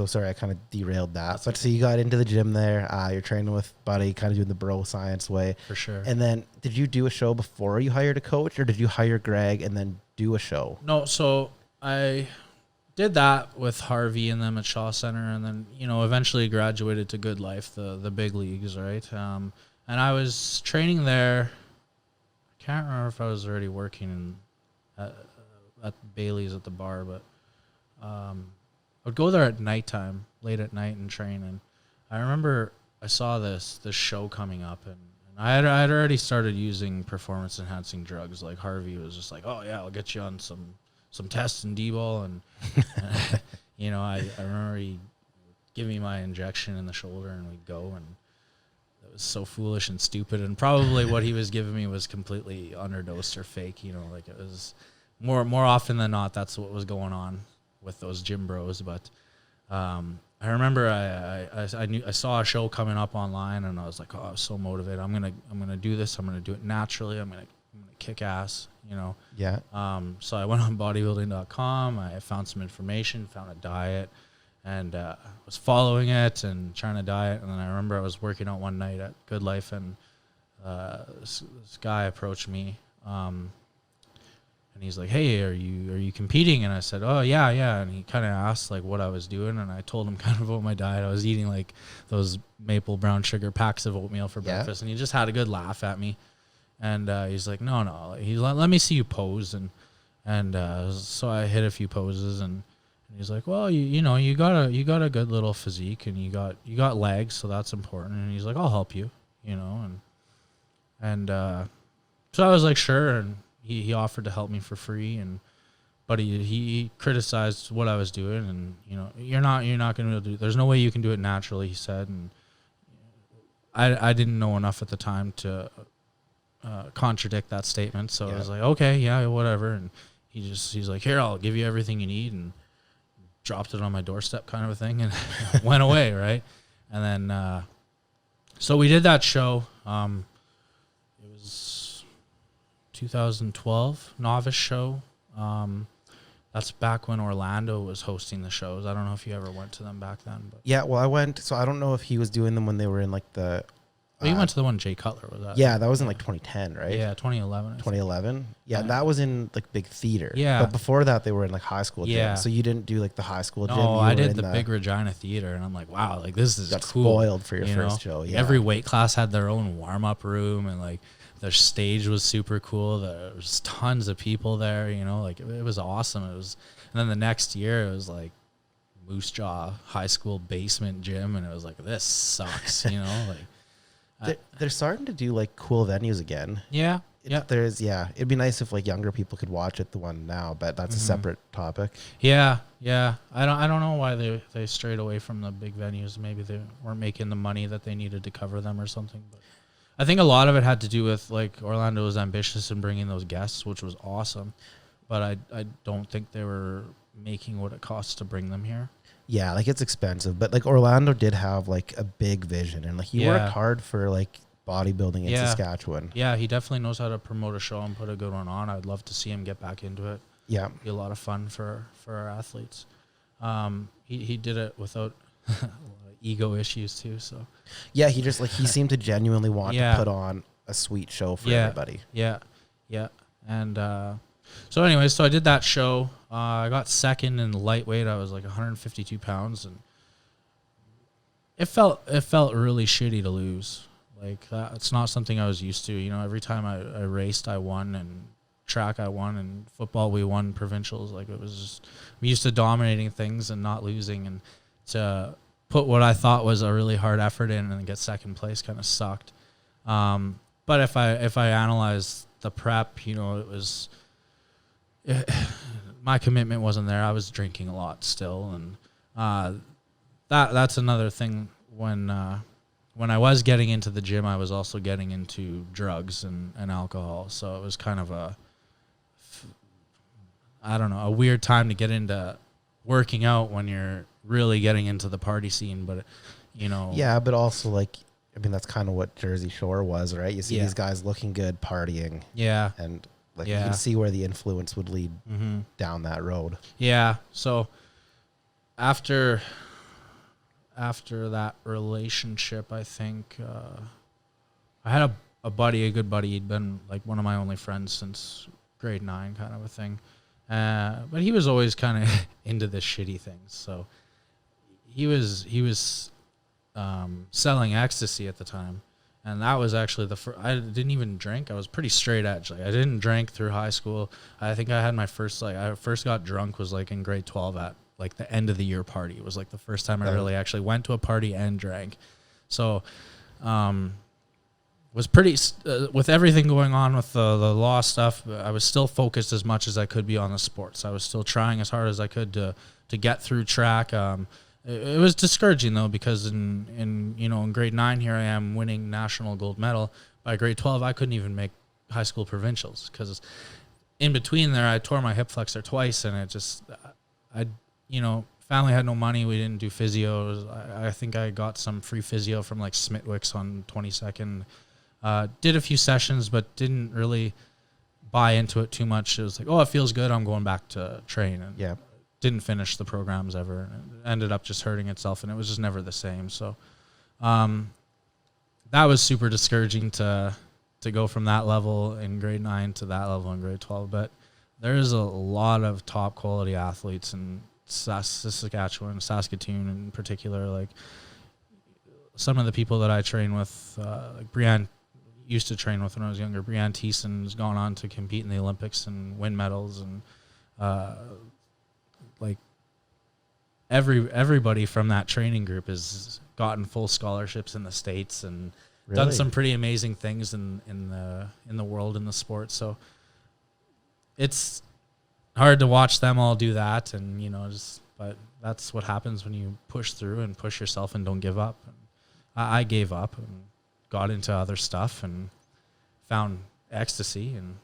sorry, I kind of derailed that. But so you got into the gym there. You're training with Buddy, kind of doing the bro science way. For sure. And then did you do a show before you hired a coach, or did you hire Greg and then do a show? No, so I did that with Harvey and them at Shaw Center, and then, you know, eventually graduated to Good Life, the big leagues, right? And I was training there. I can't remember if I was already working at Bailey's at the bar, but I would go there at nighttime, late at night, and train. And I remember I saw this show coming up, and I had already started using performance enhancing drugs. Like Harvey was just like, "Oh yeah, I'll get you on some some tests in D-ball. And, you know, I remember he gave me my injection in the shoulder and we'd go, and it was so foolish and stupid. And probably what he was giving me was completely underdosed or fake, you know, like it was more often than not, that's what was going on with those gym bros. But, I remember I saw a show coming up online and I was like, oh, I was so motivated. I'm gonna do this. I'm gonna do it naturally. I'm gonna kick ass, you know. Yeah. So I went on bodybuilding.com. I found some information, found a diet, and was following it and trying to diet. And then I remember I was working out one night at Good Life, and this guy approached me. And he's like, hey, are you competing? And I said, oh, yeah. And he kind of asked like what I was doing. And I told him kind of about my diet. I was eating like those maple brown sugar packs of oatmeal for breakfast. And he just had a good laugh at me. And he's like, no. He's like, let me see you pose. And so I hit a few poses. And he's like, well, you know, you got a good little physique, and you got legs. So that's important. And he's like, I'll help you, you know. And so I was like, sure. And he offered to help me for free, but he criticized what I was doing, and you know, you're not going to be able to do. There's no way you can do it naturally, he said, and I didn't know enough at the time to contradict that statement. So I was like, okay, yeah, whatever. And he's like, here, I'll give you everything you need, and dropped it on my doorstep, kind of a thing, and went away, right? And then so we did that show. It was 2012 novice show. That's back when Orlando was hosting the shows. I don't know if you ever went to them back then. But Yeah, well, I went. So I don't know if he was doing them when they were in like the. you went to the one Jay Cutler was at. Yeah, that was in like 2010, right? Yeah, 2011. 2011. Yeah, that was in like big theater. Yeah. But before that, they were in like high school gym. Yeah. So you didn't do like the high school gym. No, You I were did in the Big Regina Theater, and I'm like, wow, like this is got cool. spoiled for your you first know? show. Yeah. Every weight class had their own warm-up room, and like the stage was super cool. There was tons of people there, you know, like it was awesome. It was, and then the next year it was like Moose Jaw High School basement gym, and it was like, this sucks, you know, like They're starting to do like cool venues again. yeah. It'd be nice if like younger people could watch it, the one now, but that's a separate topic. Yeah. I don't know why they strayed away from the big venues. Maybe they weren't making the money that they needed to cover them or something. But I think a lot of it had to do with like Orlando was ambitious in bringing those guests, which was awesome. But I don't think they were making what it costs to bring them here. Yeah, like it's expensive, but like Orlando did have like a big vision, and like he worked hard for like bodybuilding in Saskatchewan. Yeah, he definitely knows how to promote a show and put a good one on. I'd love to see him get back into it. Yeah, be a lot of fun for our athletes. He did it without a lot of ego issues too. So yeah, he seemed to genuinely want to put on a sweet show for everybody. Yeah. And so anyways, so I did that show. I got second in lightweight. I was like 152 pounds, and it felt really shitty to lose. Like that, it's not something I was used to. You know, every time I raced, I won, and track I won, and football we won provincials. Like it was just, I'm used to dominating things and not losing, and to put what I thought was a really hard effort in and get second place kind of sucked. But if I analyze the prep, you know, my commitment wasn't there. I was drinking a lot still, and that's another thing. When I was getting into the gym, I was also getting into drugs and alcohol. So it was kind of a weird time to get into working out when you're really getting into the party scene. But, you know. Yeah, but also like, I mean, that's kind of what Jersey Shore was, right? You see these guys looking good, partying. Yeah. And like you can see where the influence would lead down that road. Yeah. So after that relationship, I think I had a good buddy. He'd been like one of my only friends since grade 9, kind of a thing. But he was always kind of into the shitty things. So he was selling ecstasy at the time, and that was actually the first. I didn't even drink. I was pretty straight edge. Like I didn't drink through high school. I think I had my first I first got drunk was like in grade 12 at like the end of the year party. It was like the first time I really actually went to a party and drank. So, was pretty with everything going on with the law stuff. I was still focused as much as I could be on the sports. I was still trying as hard as I could to get through track. It was discouraging though, because in grade 9 here I am winning national gold medal. By grade 12 I couldn't even make high school provincials, because in between there I tore my hip flexor twice, and it just family had no money. We didn't do physio. I think I got some free physio from like Smitwick's on 22nd. Did a few sessions, but didn't really buy into it too much. It was like, oh, it feels good, I'm going back to train. And didn't finish the programs ever. It ended up just hurting itself, and it was just never the same. So that was super discouraging to go from that level in grade 9 to that level in grade 12. But there's a lot of top quality athletes in Saskatchewan, Saskatoon in particular. Like some of the people that I train with, like Brianne used to train with when I was younger. Brianne Thiessen has gone on to compete in the Olympics and win medals, and like everybody from that training group has gotten full scholarships in the States and done some pretty amazing things in the world in the sport. So it's hard to watch them all do that, and but that's what happens when you push through and push yourself and don't give up. And I gave up and got into other stuff and found ecstasy, and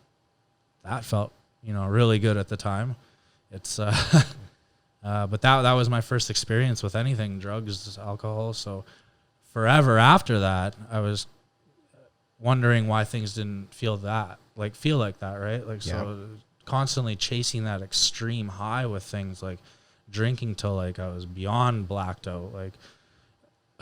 that felt really good at the time. It's but that was my first experience with anything, drugs, alcohol. So forever after that, I was wondering why things didn't feel like that, right? Like, so constantly chasing that extreme high with things, like drinking till like I was beyond blacked out. Like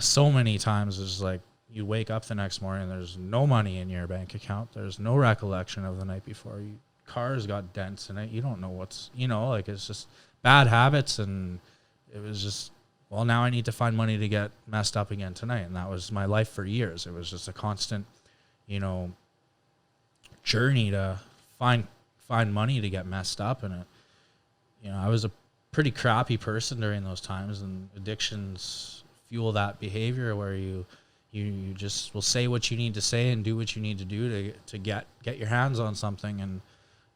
so many times it's like you wake up the next morning and there's no money in your bank account. There's no recollection of the night before. Cars got dents in it. You don't know what's, like it's just bad habits. And it was just, well, now I need to find money to get messed up again tonight. And that was my life for years. It was just a constant, journey to find money to get messed up. And I was a pretty crappy person during those times, and addictions fuel that behavior where you just will say what you need to say and do what you need to do to get your hands on something. And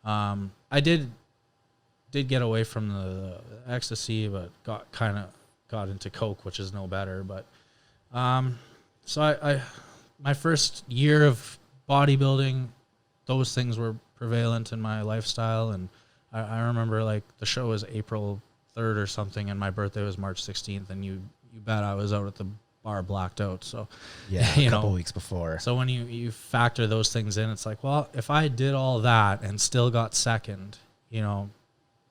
I did get away from the ecstasy, but got into coke, which is no better. But so I my first year of bodybuilding, those things were prevalent in my lifestyle. And I remember like the show was April 3rd or something, and my birthday was March 16th, and you bet I was out at the bar blacked out. So a couple weeks before. So when you factor those things in, it's like, well, if I did all that and still got second,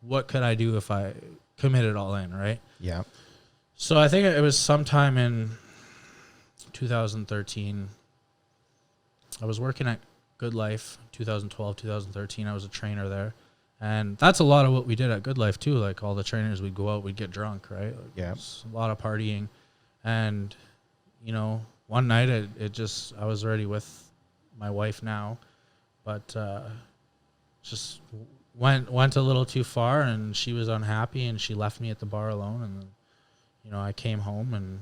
what could I do if I committed all in, right? Yeah. So I think it was sometime in 2013. I was working at Good Life, 2012, 2013. I was a trainer there. And that's a lot of what we did at Good Life too. Like all the trainers, we'd go out, we'd get drunk, right? Like, a lot of partying. And, one night I was already with my wife now, but just went a little too far, and she was unhappy, and she left me at the bar alone. And then, I came home and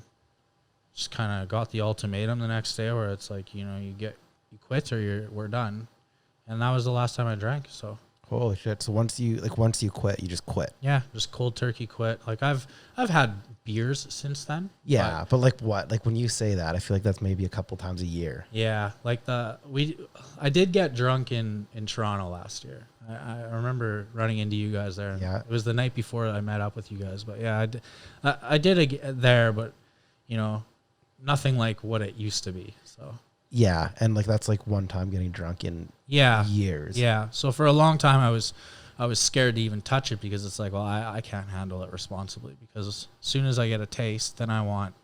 just kind of got the ultimatum the next day where it's like, you quit or we're done. And that was the last time I drank. So holy shit. So once you quit, you just quit. Yeah, just cold turkey quit. Like I've had beers since then. Yeah, but like what? Like when you say that, I feel like that's maybe a couple times a year. Yeah, like I did get drunk in Toronto last year. I remember running into you guys there. Yeah. It was the night before I met up with you guys. But yeah, I did there, but nothing like what it used to be. So yeah, and like that's like one time getting drunk in years. Yeah. So for a long time I was scared to even touch it, because it's like, well, I can't handle it responsibly, because as soon as I get a taste, then I want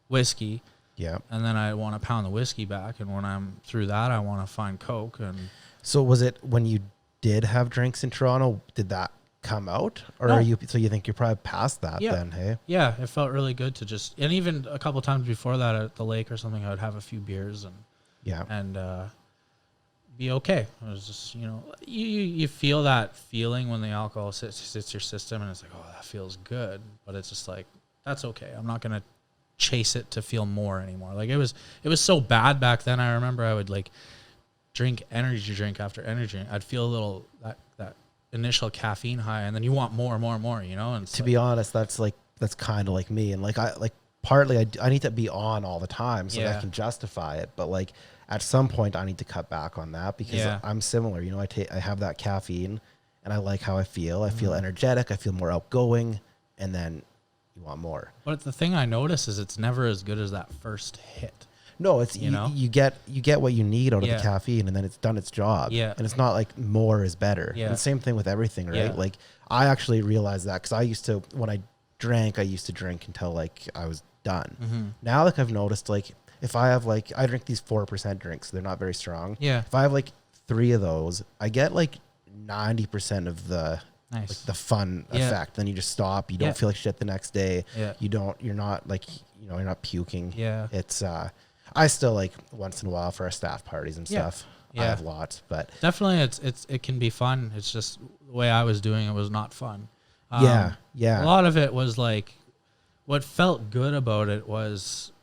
whiskey. Yeah. And then I want to pound the whiskey back, and when I'm through that, I want to find Coke. And so was it when you did have drinks in Toronto, did that come out, or No. you think you're probably past that then? Hey. Yeah, it felt really good to just, and even a couple times before that at the lake or something, I would have a few beers and be okay. It was just, you feel that feeling when the alcohol hits your system, and it's like, oh, that feels good. But it's just like, that's okay. I'm not going to chase it to feel more anymore. Like it was so bad back then. I remember I would like drink energy drink after energy drink. I'd feel a little that initial caffeine high, and then you want more, you know. And to be honest, that's kind of like me, and like partly I need to be on all the time so that I can justify it, but like at some point I need to cut back on that because I'm similar. You know, I have that caffeine, and I like how I feel. I feel energetic. I feel more outgoing, and then you want more. But the thing I notice is it's never as good as that first hit. No, it's you get what you need out of the caffeine, and then it's done its job. Yeah, and it's not like more is better. Yeah, and the same thing with everything, right? Yeah. Like I actually realized that because I used to, when I drank, I used to drink until like I was done. Mm-hmm. Now, like I've noticed, like if I have like I drink these 4% drinks, so they're not very strong. Yeah, if I have like 3 of those, I get like 90% of the like the fun effect. Then you just stop. You don't feel like shit the next day. Yeah, you're not like you're not puking. Yeah, it's I still like once in a while for our staff parties and stuff. Yeah. I have lots, but definitely it can be fun. It's just the way I was doing it was not fun. Yeah. A lot of it was like, what felt good about it was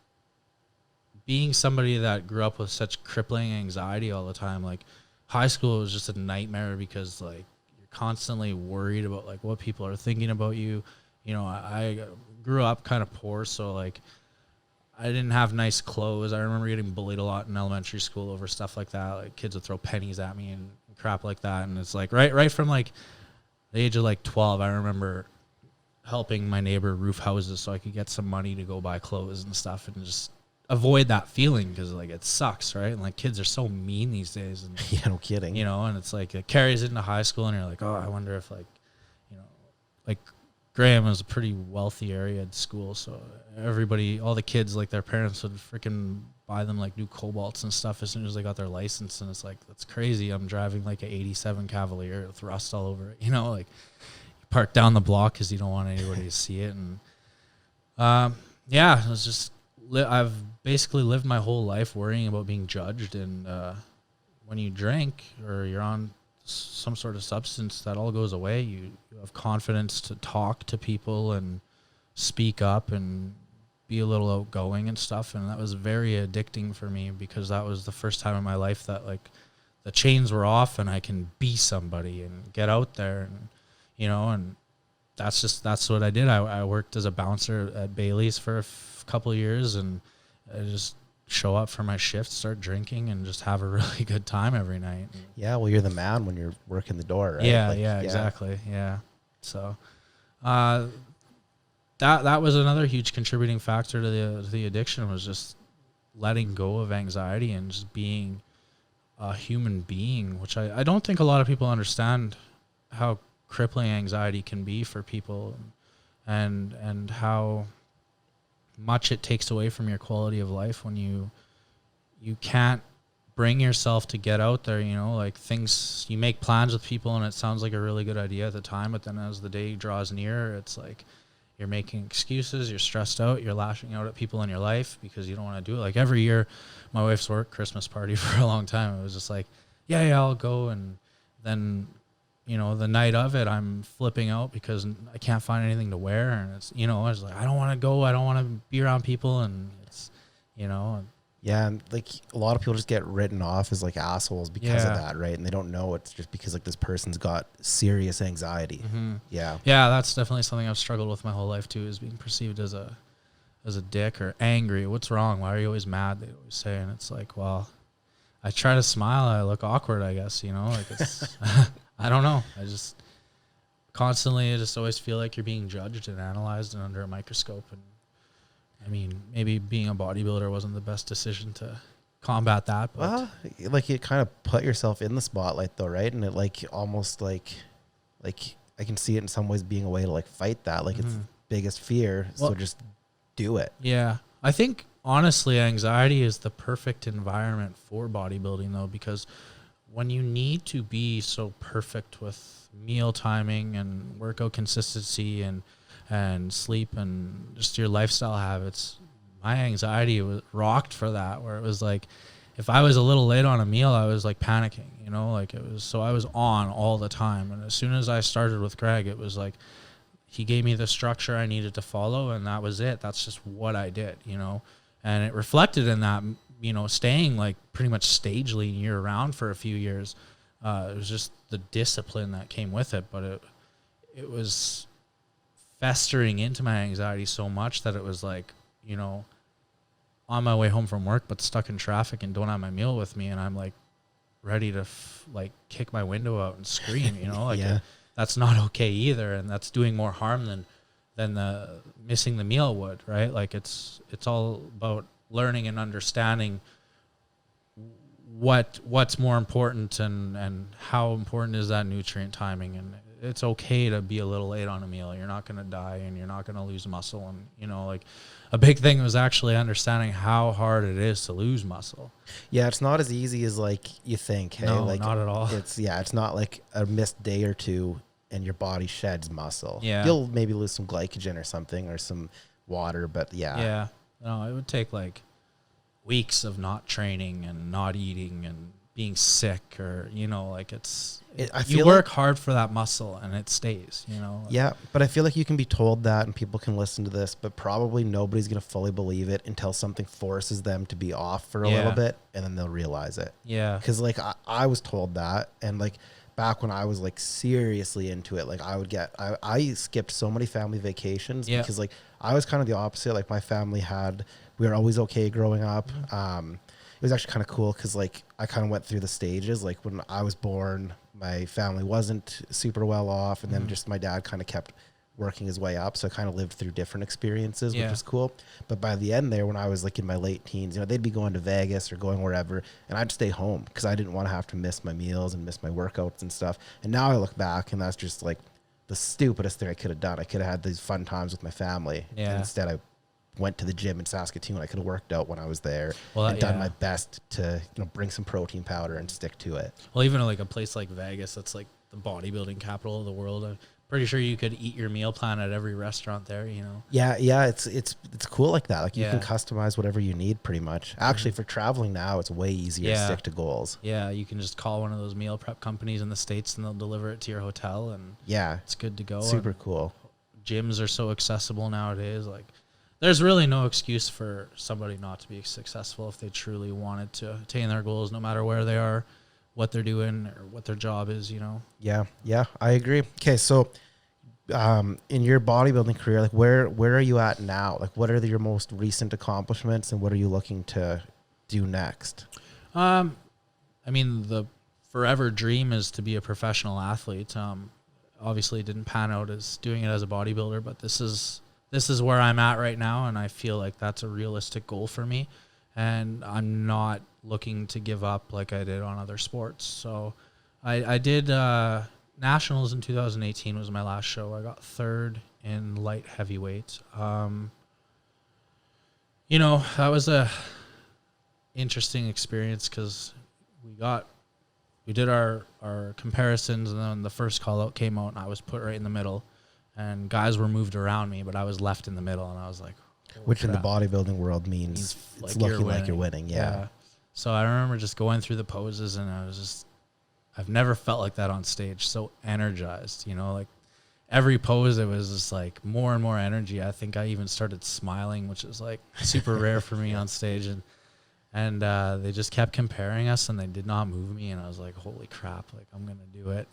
being somebody that grew up with such crippling anxiety all the time. Like high school was just a nightmare because like you're constantly worried about like what people are thinking about you. You know, I grew up kind of poor, so like I didn't have nice clothes. I remember getting bullied a lot in elementary school over stuff like that. Like kids would throw pennies at me and crap like that. And it's like right from like the age of like 12, I remember helping my neighbor roof houses so I could get some money to go buy clothes and stuff and just avoid that feeling because like it sucks, right? And like kids are so mean these days. And, yeah, no kidding. You know, and it's like it carries into high school and you're like, oh, I wonder if like, you know, like Graham was a pretty wealthy area at school, so everybody, all the kids, like their parents would freaking buy them like new Cobalts and stuff as soon as they got their license, and it's like, that's crazy. I'm driving like an 87 Cavalier with rust all over it, you know, like you park down the block because you don't want anybody to see it. And it was just, I've basically lived my whole life worrying about being judged, and when you drink or you're on some sort of substance, that all goes away. You have confidence to talk to people and speak up and be a little outgoing and stuff, and that was very addicting for me because that was the first time in my life that like the chains were off and I can be somebody and get out there, and you know, and that's what I did. I worked as a bouncer at Bailey's for a couple of years, and I just show up for my shift, start drinking, and just have a really good time every night. Yeah, well, you're the man when you're working the door, right? Yeah, exactly. Yeah. So that was another huge contributing factor to the addiction, was just letting go of anxiety and just being a human being, which I don't think a lot of people understand how crippling anxiety can be for people, and how much it takes away from your quality of life when you can't bring yourself to get out there. You know, like things, you make plans with people and it sounds like a really good idea at the time, but then as the day draws near, it's like you're making excuses, you're stressed out, you're lashing out at people in your life because you don't want to do it. Like every year, my wife's work Christmas party for a long time, it was just like, yeah, I'll go, and then, you know, the night of it, I'm flipping out because I can't find anything to wear. And it's, you know, I was like, I don't want to go. I don't want to be around people. And it's, you know. Yeah. And like a lot of people just get written off as like assholes because of that. Right. And they don't know it's just because like this person's got serious anxiety. Mm-hmm. Yeah. Yeah. That's definitely something I've struggled with my whole life too, is being perceived as a dick or angry. What's wrong? Why are you always mad? They always say. And it's like, well, I try to smile. I look awkward, I guess, you know, like it's, I don't know. I just always feel like you're being judged and analyzed and under a microscope. And I mean, maybe being a bodybuilder wasn't the best decision to combat that. But well, like you kind of put yourself in the spotlight though, right? And it like almost like I can see it in some ways being a way to like fight that. Like it's biggest fear. Well, so just do it. Yeah. I think honestly, anxiety is the perfect environment for bodybuilding though, because when you need to be so perfect with meal timing and workout consistency and sleep and just your lifestyle habits, my anxiety was rocked for that, where it was like, if I was a little late on a meal, I was like panicking, you know, like it was, so I was on all the time. And as soon as I started with Greg, it was like, he gave me the structure I needed to follow, and that was it. That's just what I did, and it reflected in that, staying like pretty much stage lean year round for a few years. It was just the discipline that came with it, but it was festering into my anxiety so much that it was like, on my way home from work, but stuck in traffic and don't have my meal with me. And I'm like ready to kick my window out and scream, that's not okay either. And that's doing more harm than the missing the meal would, right? Like it's all about learning and understanding what's more important and how important is that nutrient timing. And it's okay to be a little late on a meal. You're not going to die and you're not going to lose muscle. And, a big thing was actually understanding how hard it is to lose muscle. Yeah, it's not as easy as you think. Hey, no, not at all. It's not like a missed day or two and your body sheds muscle. Yeah. You'll maybe lose some glycogen or something or some water, but yeah. Yeah. No, it would take weeks of not training and not eating and being sick or, you work hard for that muscle and it stays, Yeah, but I feel like you can be told that and people can listen to this, but probably nobody's going to fully believe it until something forces them to be off for a little bit and then they'll realize it. Yeah. Because I was told that, and back when I was seriously into it, I skipped so many family vacations because I was kind of the opposite. My family we were always okay growing up. It was actually kind of cool because I kind of went through the stages. When I was born, my family wasn't super well off, and then just my dad kind of kept working his way up. So I kind of lived through different experiences, which was cool. But by the end there, when I was in my late teens, they'd be going to Vegas or going wherever, and I'd stay home because I didn't want to have to miss my meals and miss my workouts and stuff. And now I look back, and that's just the stupidest thing I could have done. I could have had these fun times with my family. Yeah. And instead, I went to the gym in Saskatchewan. I could have worked out when I was there and done my best to bring some protein powder and stick to it. Well, even a place like Vegas, that's the bodybuilding capital of the world. I'm pretty sure you could eat your meal plan at every restaurant there. Yeah, it's cool like that. You can customize whatever you need pretty much. Actually, for traveling now, it's way easier to stick to goals. Yeah, you can just call one of those meal prep companies in the States and they'll deliver it to your hotel, and it's good to go. Super cool. Gyms are so accessible nowadays. There's really no excuse for somebody not to be successful if they truly wanted to attain their goals, no matter where they are, what they're doing, or what their job is, Yeah, I agree. Okay, so in your bodybuilding career, where are you at now? What are your most recent accomplishments, and what are you looking to do next? The forever dream is to be a professional athlete. Obviously, it didn't pan out as doing it as a bodybuilder, but this is where I'm at right now, and I feel like that's a realistic goal for me, and I'm not looking to give up like I did on other sports. So I did Nationals in 2018 was my last show. I got third in light heavyweight. That was a interesting experience because we did our comparisons, and then the first call out came out and I was put right in the middle. And guys were moved around me, but I was left in the middle, and I was like, which in the bodybuilding world means it's looking like you're winning. Yeah. So I remember just going through the poses, and I've never felt like that on stage. So energized, every pose, it was just more and more energy. I think I even started smiling, which is super rare for me on stage. And they just kept comparing us, and they did not move me. And I was like, holy crap, I'm going to do it,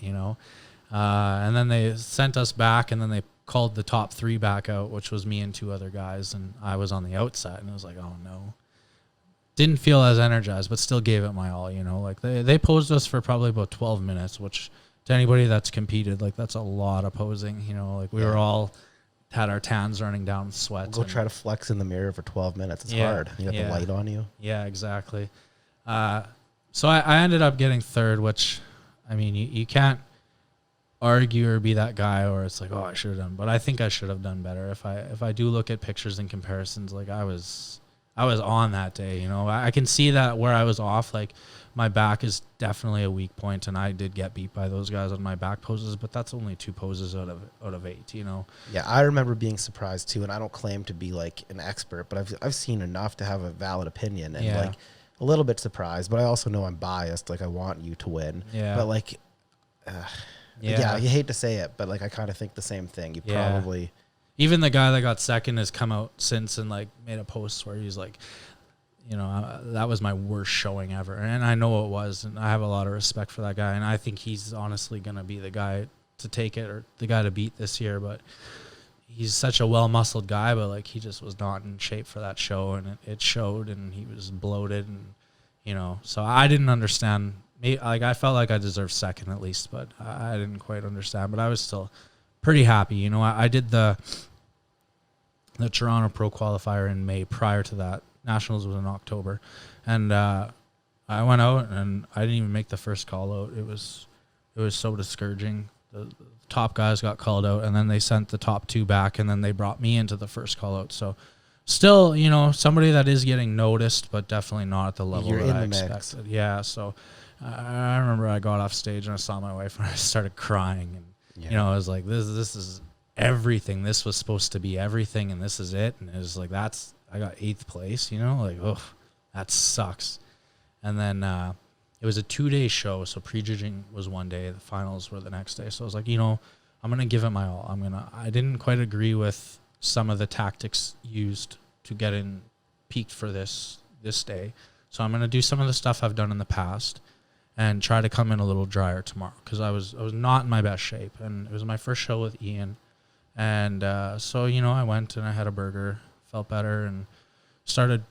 and then they sent us back, and then they called the top 3 back out, which was me and 2 other guys, and I was on the outside, and I was like, oh no. Didn't feel as energized, but still gave it my all, they posed us for probably about 12 minutes, which to anybody that's competed, that's a lot of posing, we were all had our tans running down with sweat. Go try to flex in the mirror for 12 minutes. It's hard. You have the light on you. Yeah, exactly. So I ended up getting third, which, you can't argue or be that guy, or it's I should have done, but I think I should have done better. If I do look at pictures and comparisons, I was on that day, I can see that where I was off, my back is definitely a weak point, and I did get beat by those guys on my back poses, but that's only 2 poses out of 8, Yeah, I remember being surprised too, and I don't claim to be an expert, but I've seen enough to have a valid opinion, and a little bit surprised, but I also know I'm biased, I want you to win. Yeah. But Yeah, you hate to say it, but like I kind of think the same thing. You probably even the guy that got second has come out since and like made a post where he's like, you know, that was my worst showing ever, and I know it was, and I have a lot of respect for that guy, and I think he's honestly gonna be the guy to take it or the guy to beat this year, but he's such a well-muscled guy, but like he just was not in shape for that show, and it showed, and he was bloated, and you know, so I didn't understand. Like I felt like I deserved second at least, but I didn't quite understand. But I was still pretty happy. You know, I did the Toronto Pro Qualifier in May. Prior to that, Nationals was in October, and I went out and I didn't even make the first call out. It was so discouraging. The top guys got called out, and then they sent the top two back, and then they brought me into the first call out. So still, you know, somebody that is getting noticed, but definitely not at the level that I expected. Yeah, so I remember I got off stage and I saw my wife and I started crying, and you know, I was like, this is everything. This was supposed to be everything, and this is it. And it was like, I got 8th place, you know, like, oh, that sucks. And then it was a 2-day show, so prejudging was one day, the finals were the next day. So I was like, you know, I'm gonna give it my all. I didn't quite agree with some of the tactics used to get in peaked for this day, so I'm gonna do some of the stuff I've done in the past and try to come in a little drier tomorrow, because I was not in my best shape, and it was my first show with Ian, and so you know, I went and I had a burger, felt better, and started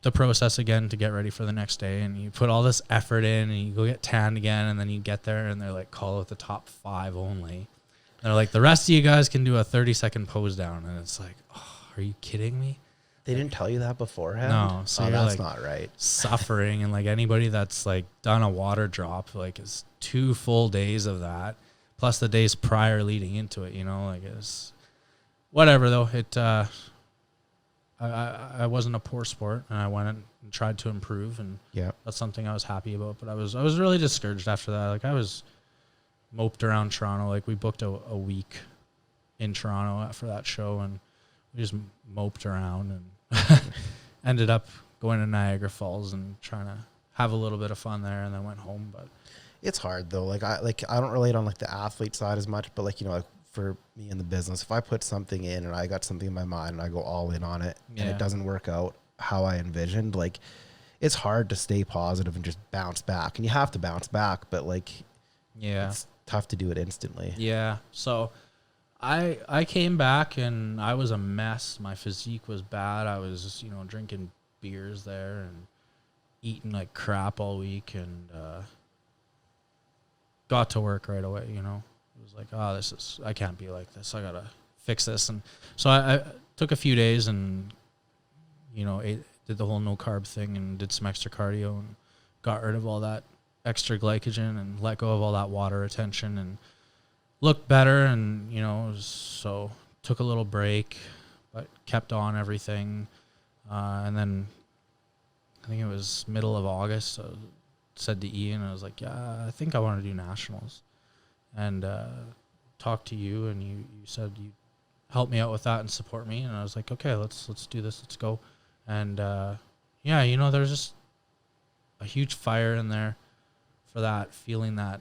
the process again to get ready for the next day. And you put all this effort in, and you go get tanned again, and then you get there and they're like, call out the top 5 only. And they're like, the rest of you guys can do a 30-second pose down, and it's like, oh, are you kidding me? They didn't tell you that beforehand? No. So that's like not right. Suffering, and like anybody that's like done a water drop, like it's 2 full days of that, plus the days prior leading into it, you know, like it's whatever though. It I wasn't a poor sport, and I went and tried to improve, and that's something I was happy about. But I was really discouraged after that. Like I was moped around Toronto. Like we booked a week in Toronto for that show, and we just moped around and ended up going to Niagara Falls and trying to have a little bit of fun there, and then went home. But it's hard though. Like I don't relate on like the athlete side as much, but like, you know, like for me in the business, if I put something in and I got something in my mind and I go all in on it and it doesn't work out how I envisioned, like it's hard to stay positive and just bounce back. And you have to bounce back, but like, it's tough to do it instantly. Yeah. So I came back and I was a mess. My physique was bad. I was, you know, drinking beers there and eating like crap all week, and got to work right away, you know. It was like, oh, I can't be like this. I got to fix this. And so I took a few days and, you know, did the whole no carb thing and did some extra cardio and got rid of all that extra glycogen and let go of all that water retention and looked better. And, you know, so took a little break, but kept on everything. And then I think it was middle of August, I said to Ian, I was like, yeah, I think I want to do nationals. And talked to you, and you said you help me out with that and support me. And I was like, okay, let's do this. Let's go. And yeah, you know, there's just a huge fire in there for that, feeling that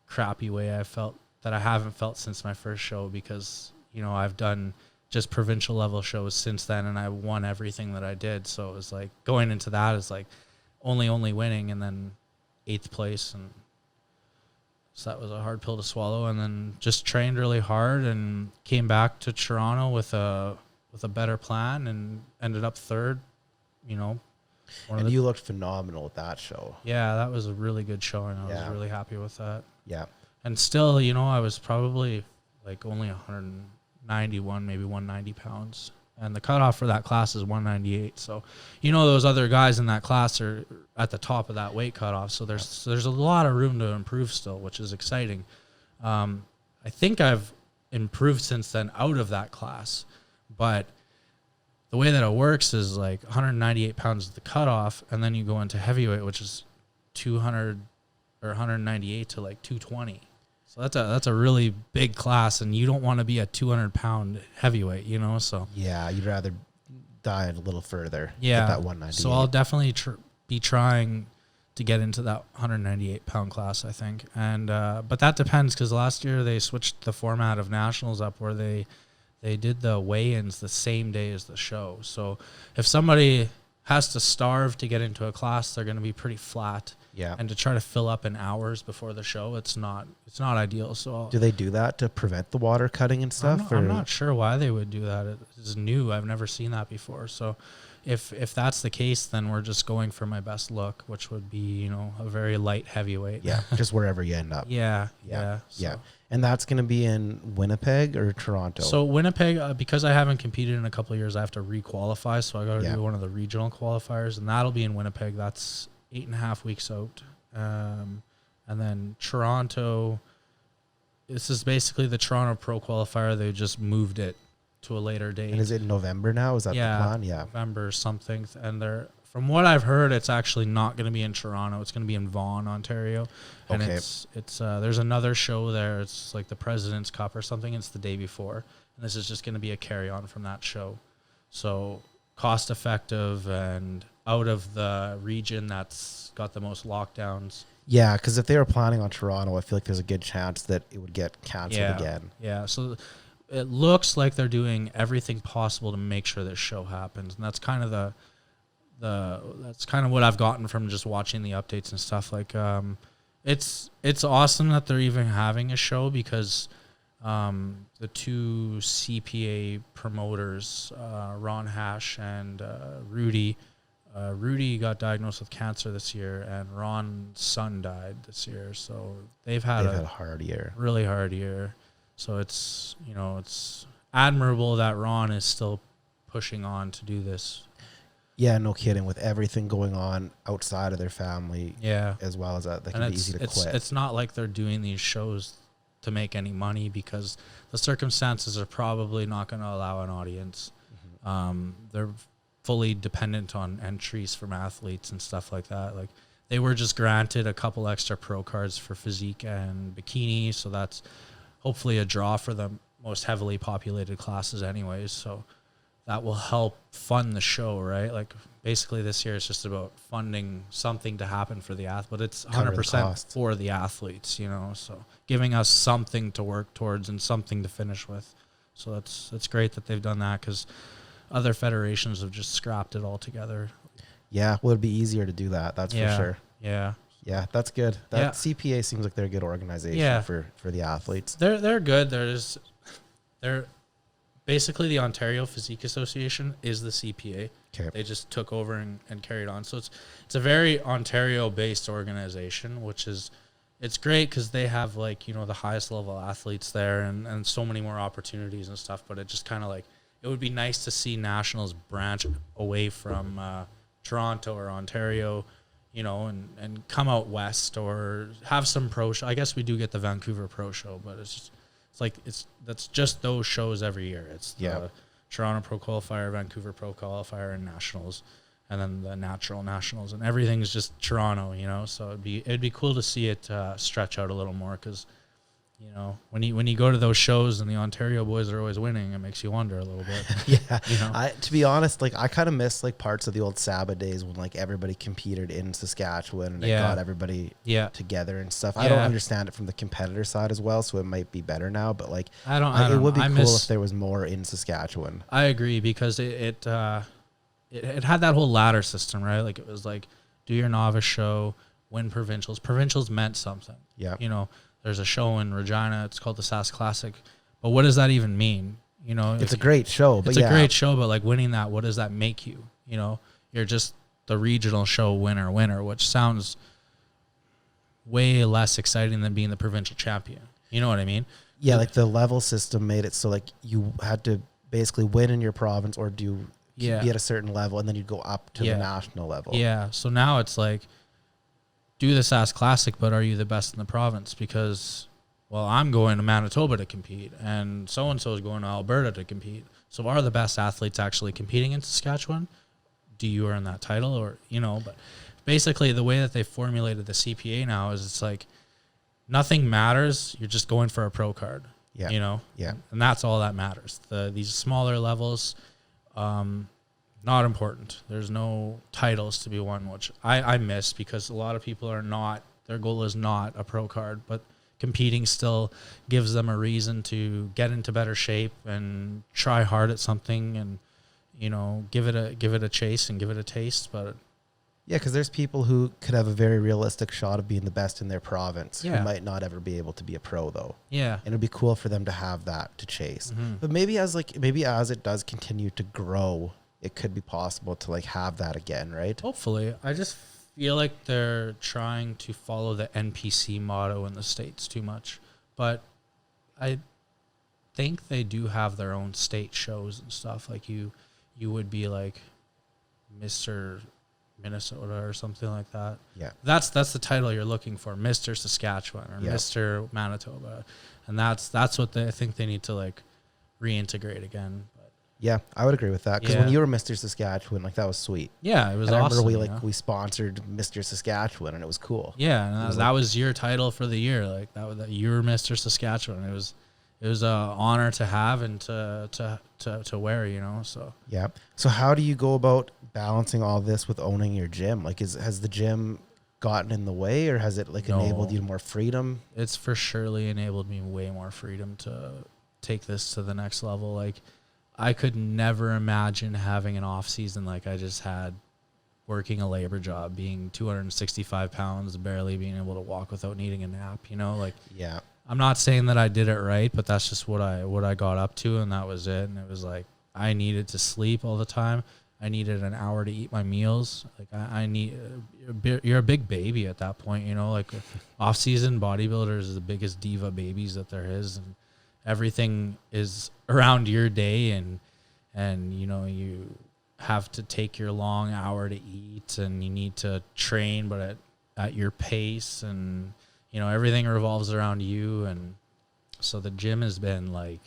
crappy way I felt that I haven't felt since my first show, because, you know, I've done just provincial level shows since then, and I won everything that I did. So it was like going into that is like only winning, and then 8th place. And so that was a hard pill to swallow. And then just trained really hard and came back to Toronto with a better plan and ended up 3rd, you know. And you looked phenomenal at that show. Yeah, that was a really good show, and I was really happy with that. Yeah. And still, you know, I was probably like only 191, maybe 190 pounds. And the cutoff for that class is 198. So, you know, those other guys in that class are at the top of that weight cutoff. So there's a lot of room to improve still, which is exciting. I think I've improved since then out of that class. But the way that it works is like 198 pounds is the cutoff, and then you go into heavyweight, which is 200 or 198 to like 220. So that's a really big class, and you don't want to be a 200-pound heavyweight, you know. So yeah, you'd rather dive a little further. Yeah, at that 198. So I'll definitely be trying to get into that 198 pound class, I think. And but that depends, because last year they switched the format of nationals up where they did the weigh-ins the same day as the show. So if somebody has to starve to get into a class, they're going to be pretty flat. Yeah. And to try to fill up in hours before the show, it's not ideal. So Do they do that to prevent the water cutting and stuff? I'm not sure why they would do that. It's new. I've never seen that before. So if that's the case, then we're just going for my best look, which would be, you know, a very light heavyweight. Yeah, just wherever you end up. Yeah. So. And that's going to be in Winnipeg or Toronto? So Winnipeg, because I haven't competed in a couple of years, I have to re-qualify. So I got to do one of the regional qualifiers, and that'll be in Winnipeg. That's 8.5 weeks out. And then Toronto, this is basically the Toronto Pro Qualifier. They just moved it to a later date. And is it November now? Is that the plan? Yeah. November something. And from what I've heard, it's actually not going to be in Toronto. It's going to be in Vaughan, Ontario. And it's there's another show there. It's like the President's Cup or something. It's the day before. And this is just going to be a carry-on from that show. So cost-effective and out of the region that's got the most lockdowns. Yeah, because if they were planning on Toronto, I feel like there's a good chance that it would get canceled again. Yeah, so it looks like they're doing everything possible to make sure this show happens. And that's kind of that's kind of what I've gotten from just watching the updates and stuff. Like, it's awesome that they're even having a show, because the two CPA promoters, Ron Hash and Rudy got diagnosed with cancer this year, and Ron's son died this year. So they've had a hard year, really hard year. So it's, you know, it's admirable that Ron is still pushing on to do this. Yeah, no kidding. With everything going on outside of their family, as well as that can be easy to quit. It's not like they're doing these shows to make any money, because the circumstances are probably not going to allow an audience. Mm-hmm. They're fully dependent on entries from athletes and stuff like that. Like, they were just granted a couple extra pro cards for physique and bikini, so that's hopefully a draw for the most heavily populated classes anyways. So that will help fund the show, right? Like, basically this year it's just about funding something to happen for the athlete, but it's 100% for the athletes, you know, so giving us something to work towards and something to finish with. So that's great that they've done that, because other federations have just scrapped it all together. Yeah, well, it'd be easier to do that. That's for sure. Yeah, that's good. That CPA seems like they're a good organization for the athletes. They're good. They're basically the Ontario Physique Association is the CPA. Okay. They just took over and carried on. So it's a very Ontario-based organization, which is it's great because they have, like, you know, the highest level athletes there and so many more opportunities and stuff. But it just kind of like, it would be nice to see nationals branch away from Toronto or Ontario, you know, and come out west or have some pro show. I guess we do get the Vancouver Pro Show, but that's just those shows every year. It's the Toronto Pro Qualifier, Vancouver Pro Qualifier, and Nationals, and then the Natural Nationals, and everything's just Toronto, you know. So it'd be cool to see it stretch out a little more, because, you know, when you go to those shows and the Ontario boys are always winning, it makes you wonder a little bit. Yeah, you know? To be honest, like, I kind of miss, like, parts of the old Saba days when, like, everybody competed in Saskatchewan and it got everybody together and stuff. I don't understand it from the competitor side as well, so it might be better now. But, like, it would be cool if there was more in Saskatchewan. I agree, because it had that whole ladder system, right? Like, it was like, do your novice show, win provincials. Provincials meant something. Yeah, you know. There's a show in Regina. It's called the Sask Classic. But what does that even mean? You know, it's a great show. But it's a great show, but, like, winning that, what does that make you? You know, you're just the regional show winner, which sounds way less exciting than being the provincial champion. You know what I mean? Yeah, like, the level system made it so, like, you had to basically win in your province or be at a certain level, and then you'd go up to the national level. Yeah, so now it's like, do the Sask Classic, but are you the best in the province? Because, well, I'm going to Manitoba to compete, and so-and-so is going to Alberta to compete. So are the best athletes actually competing in Saskatchewan? Do you earn that title? Or, you know, but basically the way that they formulated the CPA now is it's like nothing matters. You're just going for a pro card, you know? Yeah. And that's all that matters. These smaller levels, Not important. There's no titles to be won, which I miss because a lot of people are not, their goal is not a pro card, but competing still gives them a reason to get into better shape and try hard at something and, you know, give it a chase and give it a taste. But Yeah, because there's people who could have a very realistic shot of being the best in their province Yeah. who might not ever be able to be a pro, though. yeah, And it'd be cool for them to have that to chase. Mhm. But maybe as it does continue to grow, it could be possible to like have that again, right? hopefully. I just feel like they're trying to follow the NPC motto in the States too much. But I think they do have their own state shows and stuff. Like you would be like Mr. Minnesota or something like that. Yeah. That's the title you're looking for, Mr. Saskatchewan or Yeah. Mr. Manitoba. And that's what I think they need to like reintegrate again. But Yeah, I would agree with that. Because when Yeah. you were Mr. Saskatchewan, like that was sweet. yeah, it was And I awesome. remember you know? we sponsored Mr. Saskatchewan and it was cool. Yeah, and It was that was your title for the year. Like that you were Mr. Saskatchewan. It was a honor to have and to wear, you know. So Yeah. So how do you go about balancing all this with owning your gym? Like has the gym gotten in the way, or has it like No. enabled you more freedom? it's for surely enabled me way more freedom to take this to the next level. Like I could never imagine having an off season like I just had, working a labor job, being 265 pounds, barely being able to walk without needing a nap, you know. Like Yeah. I'm not saying that I did it right, but that's just what I got up to, and that was it. And it was like I needed to sleep all the time. I needed an hour to eat my meals. Like I need, you're a big baby at that point, you know. Like off-season bodybuilders is the biggest diva babies that there is, and everything is around your day, and you know you have to take your long hour to eat, and you need to train, but at your pace, and you know, everything revolves around you. And so the gym has been like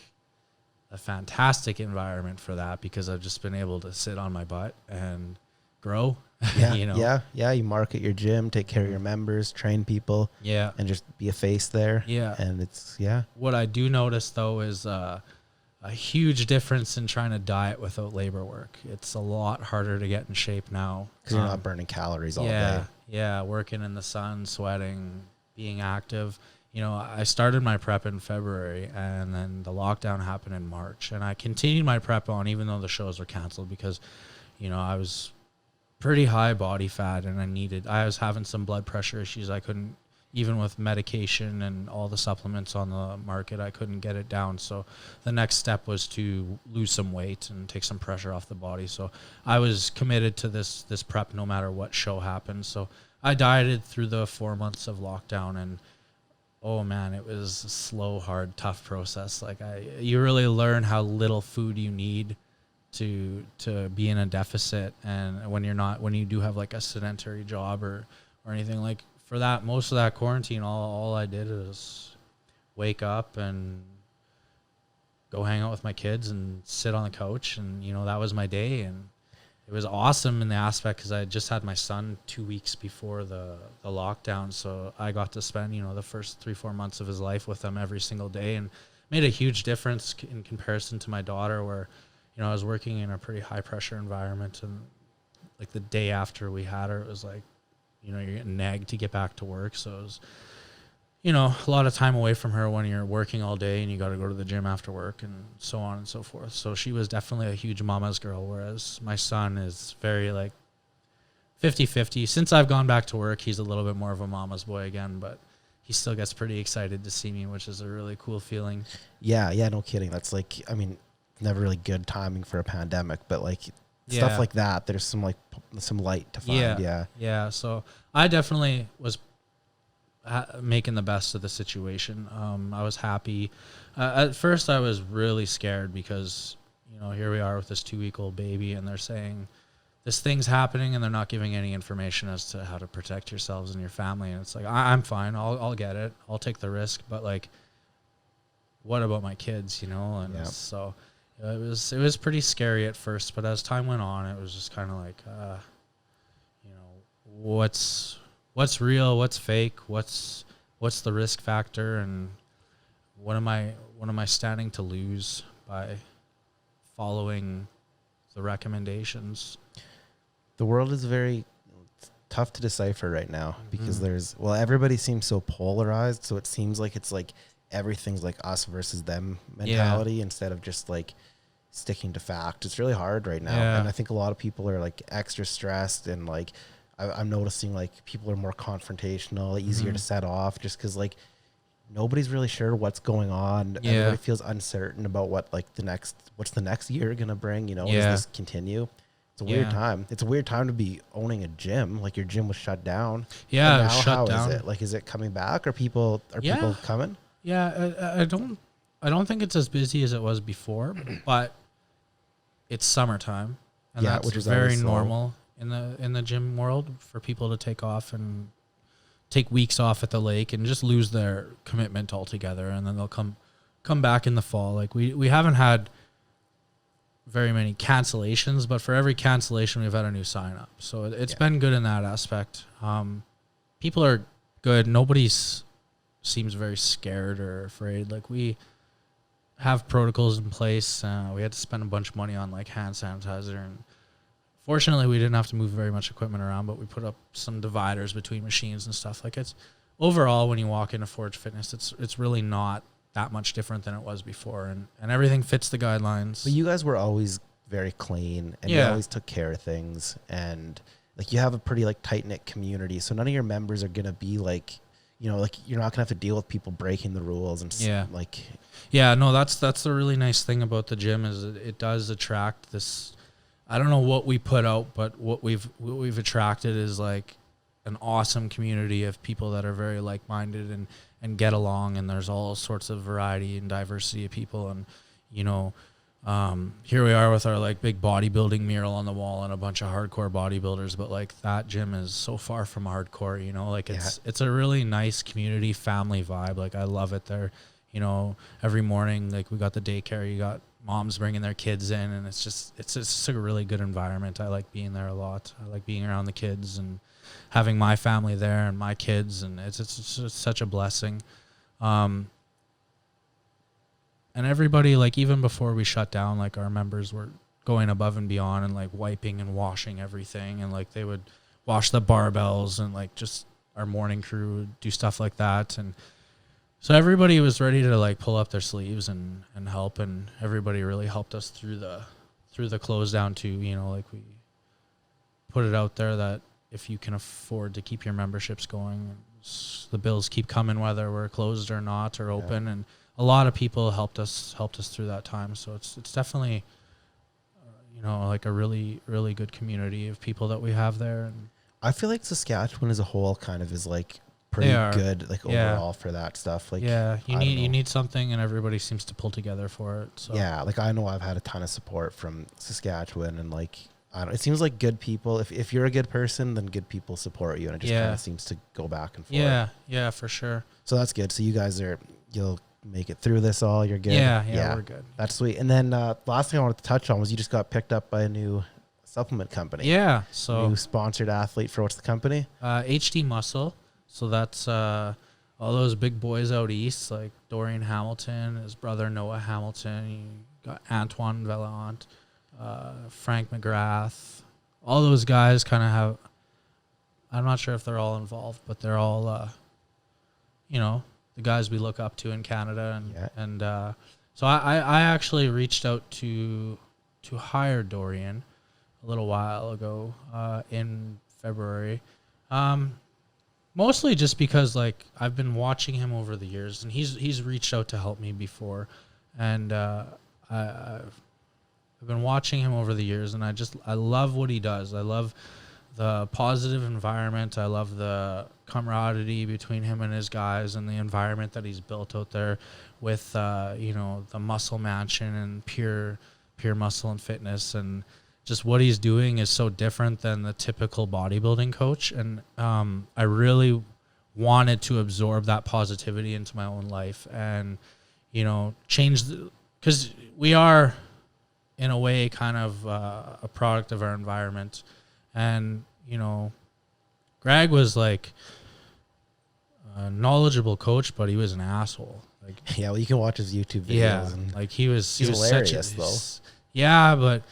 a fantastic environment for that, because I've just been able to sit on my butt and grow. Yeah. You know? Yeah. You market your gym, take care of your members, train people, Yeah. and just be a face there. Yeah. And it's, yeah. What I do notice though is a huge difference in trying to diet without labor work. It's a lot harder to get in shape now. Because you're not burning calories all yeah, day. Yeah, working in the sun, sweating, being active. You know, I started my prep in February, and then the lockdown happened in March, and I continued my prep on even though the shows were canceled, because, you know, I was pretty high body fat, and I was having some blood pressure issues. I couldn't, even with medication and all the supplements on the market, I couldn't get it down. So the next step was to lose some weight and take some pressure off the body. So I was committed to this prep no matter what show happened. So I dieted through the 4 months of lockdown, and oh man, it was a slow, hard, tough process. Like you really learn how little food you need to be in a deficit. And when you do have like a sedentary job or anything, like for that, most of that quarantine, all I did was wake up and go hang out with my kids and sit on the couch. And, you know, that was my day. And it was awesome in the aspect because I just had my son 2 weeks before the lockdown. So I got to spend, you know, the first 3-4 months of his life with him every single day, and made a huge difference in comparison to my daughter, where, you know, I was working in a pretty high pressure environment. And like the day after we had her, it was like, you know, you're getting nagged to get back to work. So it was, you know, a lot of time away from her when you're working all day and you got to go to the gym after work and so on and so forth. So she was definitely a huge mama's girl, whereas my son is very like 50-50. Since I've gone back to work, he's a little bit more of a mama's boy again, but he still gets pretty excited to see me, which is a really cool feeling. Yeah, no kidding. That's like, I mean, never really good timing for a pandemic, but like stuff like that, there's some light to find. Yeah. So I definitely was making the best of the situation. I was happy. At first I was really scared because, you know, here we are with this 2-week-old baby, and they're saying this thing's happening, and they're not giving any information as to how to protect yourselves and your family. And it's like, I'm fine. I'll get it. I'll take the risk. But like, what about my kids, you know? And so it was pretty scary at first, but as time went on, it was just kind of like, you know, what's real, what's fake, what's the risk factor, and what am I standing to lose by following the recommendations. The world is very tough to decipher right now because everybody seems so polarized. So it seems like it's like everything's like us versus them mentality instead of just like sticking to fact. It's really hard right now. And I think a lot of people are like extra stressed, and like I'm noticing like people are more confrontational, easier to set off just because like nobody's really sure what's going on. Everybody feels uncertain about what's the next year going to bring, does this continue? It's a weird time. It's a weird time to be owning a gym. Like your gym was shut down. Yeah. Now Shut down. is it? Like, is it coming back? Are people coming? Yeah. I don't think it's as busy as it was before, but it's summertime, and that's which is very normal in the gym world for people to take off and take weeks off at the lake and just lose their commitment altogether, and then they'll come back in the fall. Like we haven't had very many cancellations, but for every cancellation we've had a new sign up, so it's been good in that aspect. People are good. Nobody seems very scared or afraid. Like we have protocols in place. We had to spend a bunch of money on like hand sanitizer, and fortunately we didn't have to move very much equipment around, but we put up some dividers between machines and stuff. Like it's overall, when you walk into Forge Fitness, it's really not that much different than it was before, and everything fits the guidelines. But you guys were always very clean, and you always took care of things, and like you have a pretty like tight knit community, so none of your members are gonna be like, like you're not gonna have to deal with people breaking the rules and no, that's the really nice thing about the gym is it does attract this. I don't know what we put out, but what we've attracted is like an awesome community of people that are very like-minded and get along, and there's all sorts of variety and diversity of people. And here we are with our like big bodybuilding mural on the wall and a bunch of hardcore bodybuilders, but like that gym is so far from hardcore, like it's a really nice community family vibe. Like I love it there. Every morning, like we got the daycare, you got moms bringing their kids in, and it's just a really good environment. I like being there a lot. I like being around the kids and having my family there and my kids, and it's such a blessing. And everybody, like even before we shut down, like our members were going above and beyond and like wiping and washing everything, and like they would wash the barbells, and like just our morning crew would do stuff like that. And so everybody was ready to like pull up their sleeves and help, and everybody really helped us through the close down too. Like we put it out there that if you can afford to keep your memberships going, the bills keep coming whether we're closed or not or open. And a lot of people helped us through that time. So it's definitely like a really, really good community of people that we have there. And I feel like Saskatchewan as a whole kind of is like pretty good, like overall for that stuff. Like you need something, and everybody seems to pull together for it. So like I know I've had a ton of support from Saskatchewan, and like it seems like good people. If you're a good person, then good people support you, and it just kind of seems to go back and forth. Yeah, for sure. So that's good. So you guys you'll make it through this all. You're good. Yeah, we're good. That's sweet. And then last thing I wanted to touch on was you just got picked up by a new supplement company. Yeah. So new sponsored athlete for what's the company? HD Muscle. So that's all those big boys out east, like Dorian Hamilton, his brother Noah Hamilton. You got Antoine Vallant, Frank McGrath. All those guys kind of have. I'm not sure if they're all involved, but they're all, the guys we look up to in Canada. And so I actually reached out to hire Dorian a little while ago in February. Mostly just because like I've been watching him over the years, and he's reached out to help me before, and I've been watching him over the years, and I love what he does. I love the positive environment. I love the camaraderie between him and his guys, and the environment that he's built out there with the Muscle Mansion and pure muscle and fitness, and just what he's doing is so different than the typical bodybuilding coach. And I really wanted to absorb that positivity into my own life and, change because we are in a way kind of a product of our environment. And, Greg was like a knowledgeable coach, but he was an asshole. Like, yeah, well, you can watch his YouTube videos. Yeah, and like he was hilarious such though. Yeah, but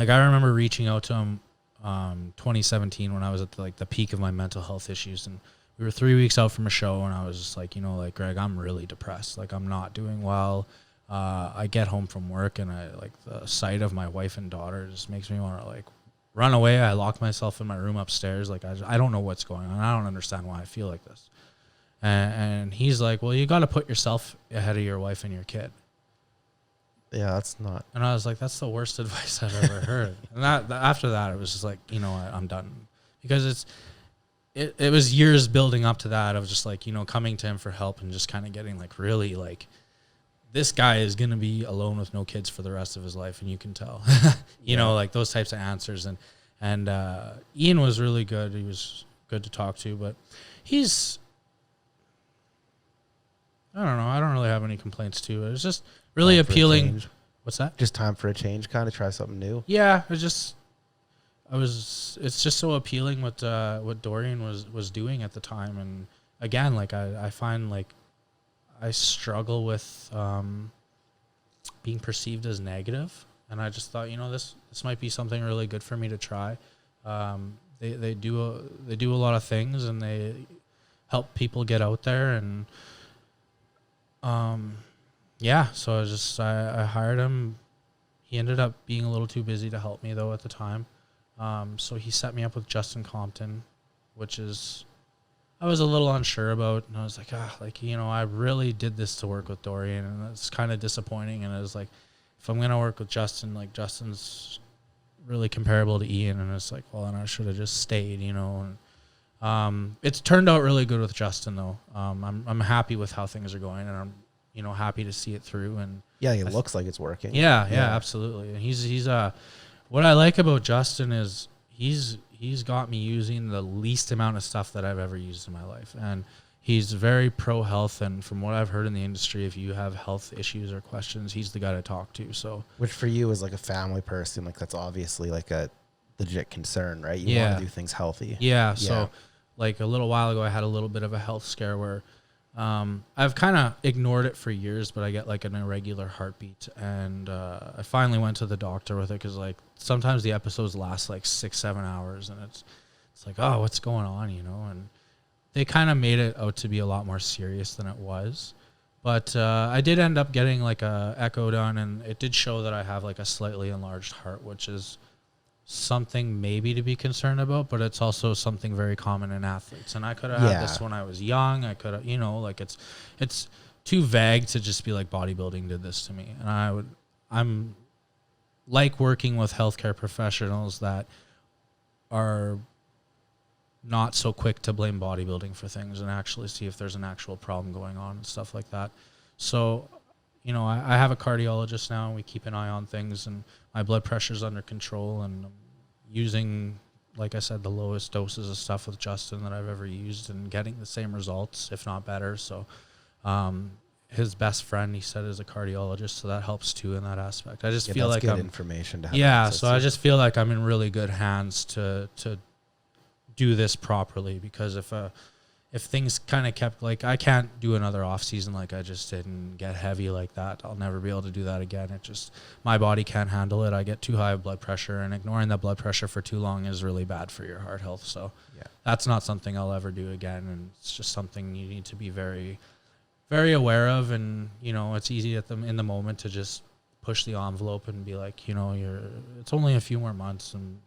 Like I remember reaching out to him 2017 when I was at the peak of my mental health issues, and we were 3 weeks out from a show, and I was just like, like, Greg, I'm really depressed. Like I'm not doing well. I get home from work and I like the sight of my wife and daughter just makes me want to like run away. I lock myself in my room upstairs. Like I don't know what's going on. I don't understand why I feel like this. And he's like, well, you got to put yourself ahead of your wife and your kid. Yeah, that's not. And I was like, that's the worst advice I've ever heard. And after that, it was just like, I'm done. Because it was years building up to that of just like, coming to him for help and just kind of getting like really like, this guy is going to be alone with no kids for the rest of his life. And you can tell, like those types of answers. And Ian was really good. He was good to talk to, but I don't know. I don't really have any complaints too. It was just really appealing. What's that? Just time for a change, kind of try something new. Yeah. It's just so appealing what Dorian was doing at the time. And again, like I find like I struggle with being perceived as negative, and I just thought, this might be something really good for me to try. They do a lot of things, and they help people get out there, and so I hired him. He ended up being a little too busy to help me though at the time. So he set me up with Justin Compton, which is I was a little unsure about, and I was like, I really did this to work with Dorian, and it's kind of disappointing. And I was like, if I'm going to work with Justin, like Justin's really comparable to Ian, and it's like, well, then I should have just stayed, and it's turned out really good with Justin though. I'm happy with how things are going, and I'm, happy to see it through. And yeah, it looks like it's working. Yeah, absolutely. And he's what I like about Justin is he's got me using the least amount of stuff that I've ever used in my life. And he's very pro health. And from what I've heard in the industry, if you have health issues or questions, he's the guy to talk to. So, which for you is like a family person, like that's obviously like a legit concern, right? You want to do things healthy. Yeah. So like a little while ago, I had a little bit of a health scare where I've kind of ignored it for years, but I get like an irregular heartbeat, and I finally went to the doctor with it because like sometimes the episodes last like 6-7 hours, and it's like, oh, what's going on, and they kind of made it out to be a lot more serious than it was. But I did end up getting like a echo done, and it did show that I have like a slightly enlarged heart, which is something maybe to be concerned about, but it's also something very common in athletes. And I could have had this when I was young. I could have, like it's too vague to just be like bodybuilding did this to me. And I'm like working with healthcare professionals that are not so quick to blame bodybuilding for things and actually see if there's an actual problem going on and stuff like that. So, I have a cardiologist now, and we keep an eye on things, and my blood pressure's under control, and I'm using, like I said, the lowest doses of stuff with Justin that I've ever used, and getting the same results, if not better. So his best friend, he said, is a cardiologist, so that helps too in that aspect. I just feel like good information to have. Yeah, so I just feel like I'm in really good hands to do this properly, because if things kind of kept, like, I can't do another off season like I just did and get heavy like that. I'll never be able to do that again. It just, my body can't handle it. I get too high of blood pressure, and ignoring that blood pressure for too long is really bad for your heart health. So that's not something I'll ever do again. And it's just something you need to be very, very aware of. And, it's easy in the moment to just push the envelope and be like, it's only a few more months, and,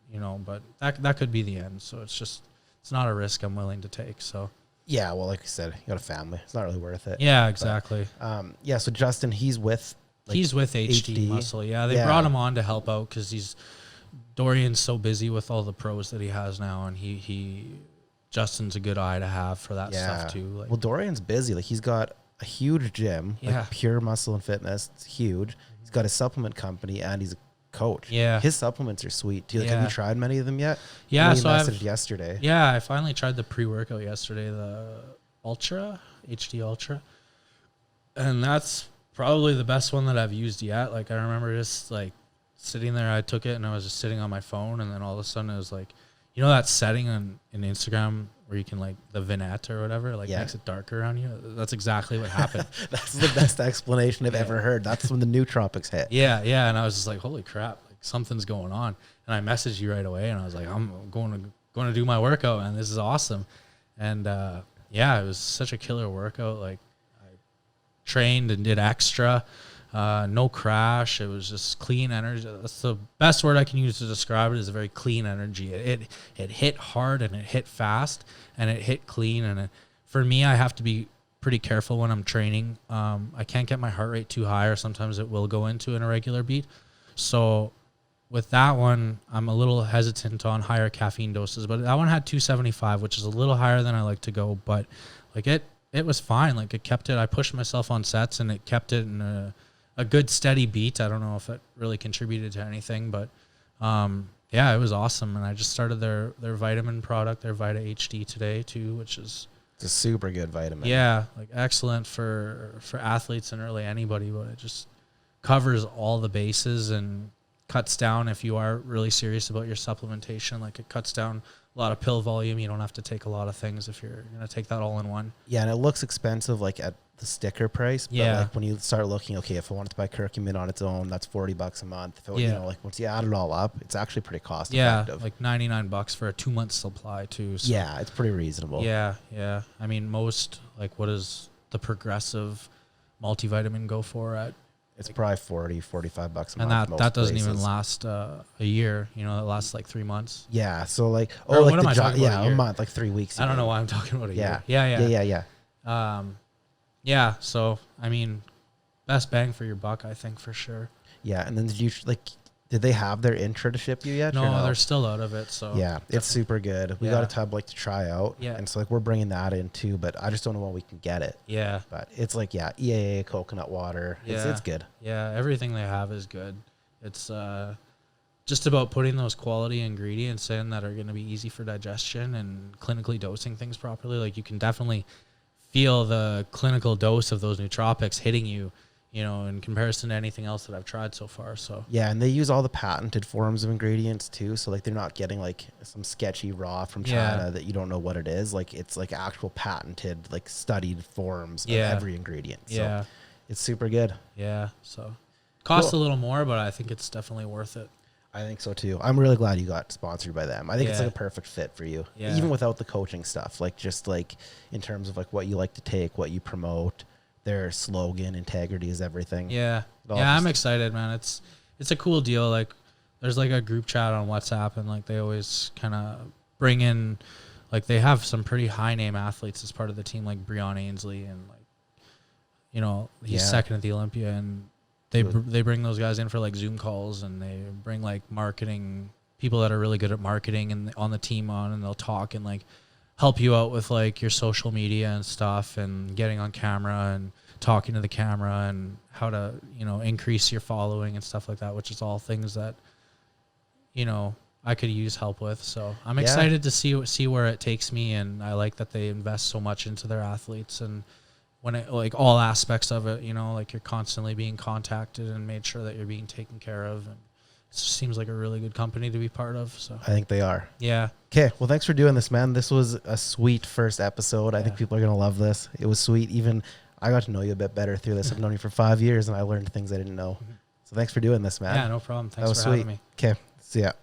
but that could be the end. So it's not a risk I'm willing to take. So. Yeah, well, like I said, you got a family. It's not really worth it. Yeah, exactly. But, so Justin, he's with HD Muscle. Yeah, they brought him on to help out because Dorian's so busy with all the pros that he has now, and Justin's a good eye to have for that stuff too. Like, well, Dorian's busy. Like, he's got a huge gym, like Pure Muscle and Fitness. It's huge. He's got a supplement company, and he's a coach. Yeah, his supplements are sweet. Have you tried many of them yet? Yeah, so I messaged yesterday. Yeah, I finally tried the pre-workout yesterday, the Ultra, HD Ultra, and that's probably the best one that I've used yet. Like, I remember just like sitting there, I took it and I was just sitting on my phone, and then all of a sudden it was like, that setting in Instagram where you can, like, the vignette or whatever, like, makes it darker around you. That's exactly what happened. That's the best explanation I've ever heard. That's when the nootropics hit. Yeah, and I was just like, holy crap, like, something's going on. And I messaged you right away, and I was like, I'm going to do my workout, and this is awesome. And yeah, it was such a killer workout. Like, I trained and did extra, no crash. It was just clean energy. That's the best word I can use to describe it, is a very clean energy. It hit hard, and it hit fast, and it hit clean. And for me, I have to be pretty careful when I'm training. I can't get my heart rate too high, or sometimes it will go into an irregular beat. So with that one, I'm a little hesitant on higher caffeine doses, but that one had 275, which is a little higher than I like to go, but like it was fine. Like, it kept it, I pushed myself on sets, and it kept it in a good steady beat. I don't know if it really contributed to anything, but yeah, it was awesome. And I just started their vitamin product, their Vita HD today too, which is, it's a super good vitamin. yeah, like excellent for athletes and really anybody, but it just covers all the bases and cuts down, if you are really serious about your supplementation, like it cuts down a lot of pill volume. You don't have to take a lot of things if you're going to take that all in one. Yeah, and it looks expensive, like at the sticker price. But Yeah. like when you start looking, okay, if I wanted to buy curcumin on its own, that's $40 a month. If it, Yeah. you know, like once you add it all up, it's actually pretty cost Yeah, effective. like $99 for a 2-month supply too. So Yeah, it's pretty reasonable. yeah. I mean, most, like, what does the progressive multivitamin go for at? It's probably $40-$45 a And month. that doesn't even places. last a year. You know, it lasts like 3 months. Yeah, so like, Or like what am I talking about, yeah, a year? month, like 3 weeks. I don't ago. know why I'm talking about a Yeah. year. Yeah. Yeah. So, I mean, best bang for your buck, I think, for sure. Yeah, and then did they have their intro to ship you yet? or No, they're still out of it. So Yeah, it's super good. We Yeah. got a tub like to try out. Yeah. And so like we're bringing that in too, but I just don't know when we can get it. yeah. But it's like, yeah, EAA coconut water. Yeah. It's good. Yeah, everything they have is good. It's just about putting those quality ingredients in that are going to be easy for digestion and clinically dosing things properly. Like, you can definitely feel the clinical dose of those nootropics hitting you, you know, in comparison to anything else that I've tried so far. So Yeah, and they use all the patented forms of ingredients too. So like they're not getting like some sketchy raw from China Yeah. that you don't know what it is. Like it's like actual patented, like studied forms Yeah. of every ingredient. So yeah, it's super good. yeah. So costs Cool. a little more, but I think it's definitely worth it. I think so too. I'm really glad you got sponsored by them. I think it's Yeah. like a perfect fit for you. Yeah. Even without the coaching stuff, like just like in terms of like what you like to take, what you promote, their slogan, integrity is everything. Yeah. It all Yeah, I'm just- excited, man. It's a cool deal. Like, there's like a group chat on WhatsApp, and like they always kind of bring in, like, they have some pretty high name athletes as part of the team, like Breon Ainsley, and like, you know, he's Yeah. second at the Olympia, and they Good. they bring those guys in for like Zoom calls, and they bring like marketing people that are really good at marketing and on the team on, and they'll talk and like help you out with like your social media and stuff, and getting on camera and talking to the camera, and how to, you know, increase your following and stuff like that, which is all things that, you know, I could use help with. So I'm Yeah. excited to see where it takes me, and I like that they invest so much into their athletes, and when it, like, all aspects of it, you know, like you're constantly being contacted and made sure that you're being taken care of, and it seems like a really good company to be part of. So I think they are. yeah. Okay, well, thanks for doing this, man. This was a sweet first episode. I think Yeah. people are going to love this. It was sweet. Even I got to know you a bit better through this. I've known you for 5 years, and I learned things I didn't know. So thanks for doing this, man. Yeah, no problem. That Thanks was for sweet. having me. Okay, see ya.